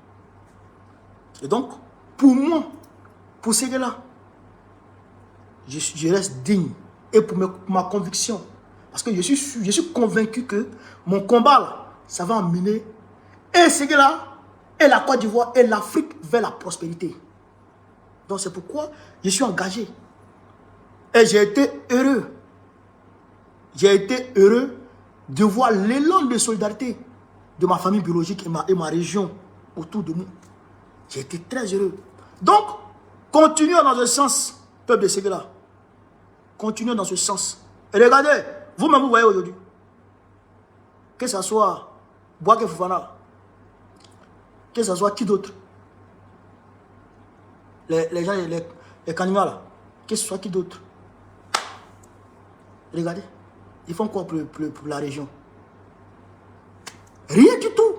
Et donc, pour moi, pour ces gars-là, je reste digne. Et pour ma conviction, parce que je suis convaincu que mon combat, là, ça va emmener et ces gars-là, et la Côte d'Ivoire, et l'Afrique vers la prospérité. Donc c'est pourquoi je suis engagé. Et j'ai été heureux. J'ai été heureux de voir l'élan de solidarité de ma famille biologique et ma région autour de nous. J'ai été très heureux. Donc, continuons dans ce sens, peuple de Séguéla. Continuons dans ce sens. Et regardez, vous-même vous voyez aujourd'hui, que ce soit Bouaké Fofana, que ce soit qui d'autre, les gens, les Kanima là, que ce soit qui d'autre. Regardez, ils font quoi pour la région? Rien du tout.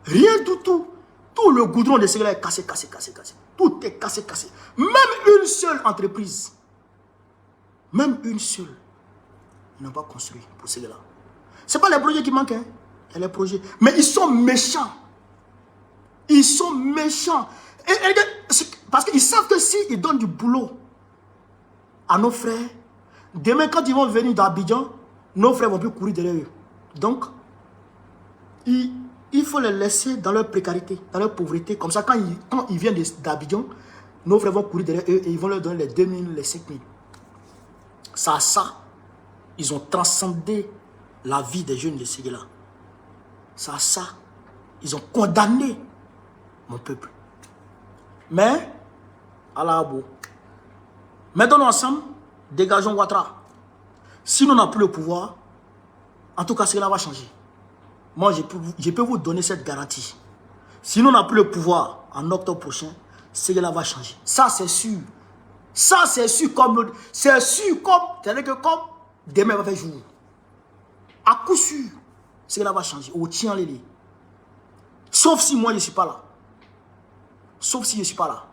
Rien du tout. Tout le goudron de Séguéla est cassé. Tout est cassé. Même une seule entreprise, même une seule, ils n'ont pas construit pour Séguéla. Ce n'est pas les projets qui manquent, hein. Il y a les projets. Mais ils sont méchants. Ils sont méchants. Parce qu'ils savent que s'ils donnent du boulot à nos frères, demain quand ils vont venir d'Abidjan, nos frères vont plus courir derrière eux. Donc, il faut les laisser dans leur précarité, dans leur pauvreté. Comme ça, quand ils viennent d'Abidjan, nos frères vont courir derrière eux et ils vont leur donner les 2000, les 5000. Ça, ils ont transcendé la vie des jeunes de Séguéla. Ça, ils ont condamné mon peuple. Mais, à la Abo, mettons-nous ensemble, dégageons Ouattara. Si nous n'avons plus le pouvoir, en tout cas, Séguéla va changer. Moi, je peux vous donner cette garantie. Si nous n'avons plus le pouvoir en octobre prochain, Séguéla va changer. Ça, c'est sûr. Ça, c'est sûr comme... C'est sûr comme... C'est-à-dire que comme demain va faire jour. À coup sûr, Séguéla va changer. Au tien les. Sauf si moi, je ne suis pas là. Sauf si je ne suis pas là.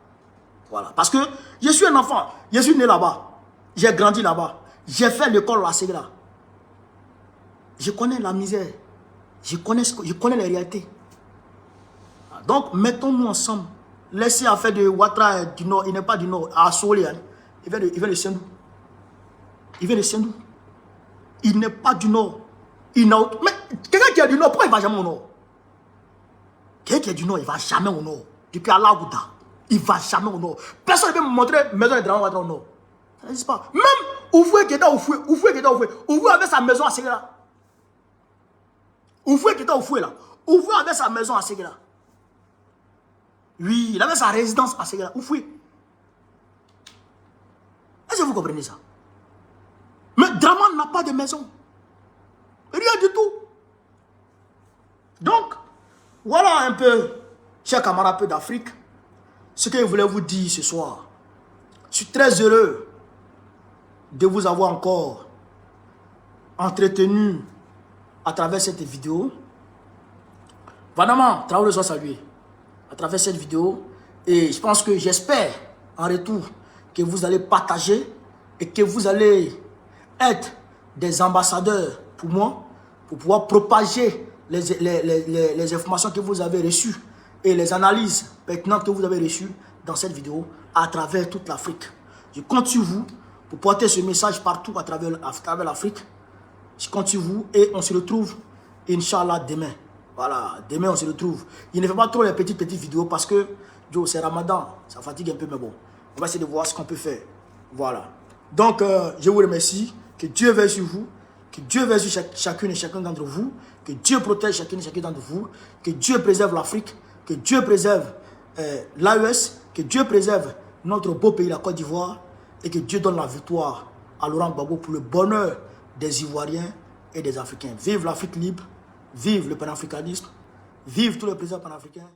Voilà. Parce que je suis un enfant. Je suis né là-bas. J'ai grandi là-bas. J'ai fait l'école à Séguéla. Je connais la misère. Je connais les réalités. Donc, mettons-nous ensemble laissez affaire de Ouattara du Nord. Il n'est pas du Nord. À Solé. Il vient de Sendou. Il vient de Sendou. Il n'est pas du Nord. Mais quelqu'un qui est du Nord, pourquoi il ne va jamais au Nord? Quelqu'un qui est du Nord, il ne va jamais au Nord. Depuis Allah Gouda, il ne va jamais au Nord. Personne ne peut me montrer maison de Dramane Ouattara au Nord. Ça n'existe pas. Même Oufoué qui est là, Oufoué avait sa maison à Séguéla. Oufoué qui est là, Oufoué là. Oufoué avait sa maison à Séguéla. Oui, il avait sa résidence à Séguéla. Oufoué. Est-ce que vous comprenez ça? Mais Dramane n'a pas de maison. Rien du tout. Donc, voilà un peu, chers camarades, un peu d'Afrique, ce que je voulais vous dire ce soir. Je suis très heureux de vous avoir encore entretenu à travers cette vidéo. Vraiment, Traoré soit salué à travers cette vidéo. Et je pense que j'espère en retour que vous allez partager et que vous allez être des ambassadeurs pour moi, pour pouvoir propager les informations que vous avez reçues et les analyses pertinentes que vous avez reçues dans cette vidéo à travers toute l'Afrique. Je compte sur vous pour porter ce message partout à travers l'Afrique. Je compte sur vous et on se retrouve, Inch'Allah, demain. Voilà, demain on se retrouve. Il ne fait pas trop les petites vidéos parce que, c'est Ramadan, ça fatigue un peu, mais bon, on va essayer de voir ce qu'on peut faire. Voilà. Donc, je vous remercie. Que Dieu veille sur vous. Que Dieu veille sur chacune et chacun d'entre vous. Que Dieu protège chacune et chacun d'entre vous. Que Dieu préserve l'Afrique. Que Dieu préserve l'AES. Que Dieu préserve notre beau pays, la Côte d'Ivoire. Et que Dieu donne la victoire à Laurent Gbagbo pour le bonheur des Ivoiriens et des Africains. Vive l'Afrique libre. Vive le panafricanisme. Vive tous les présidents panafricains.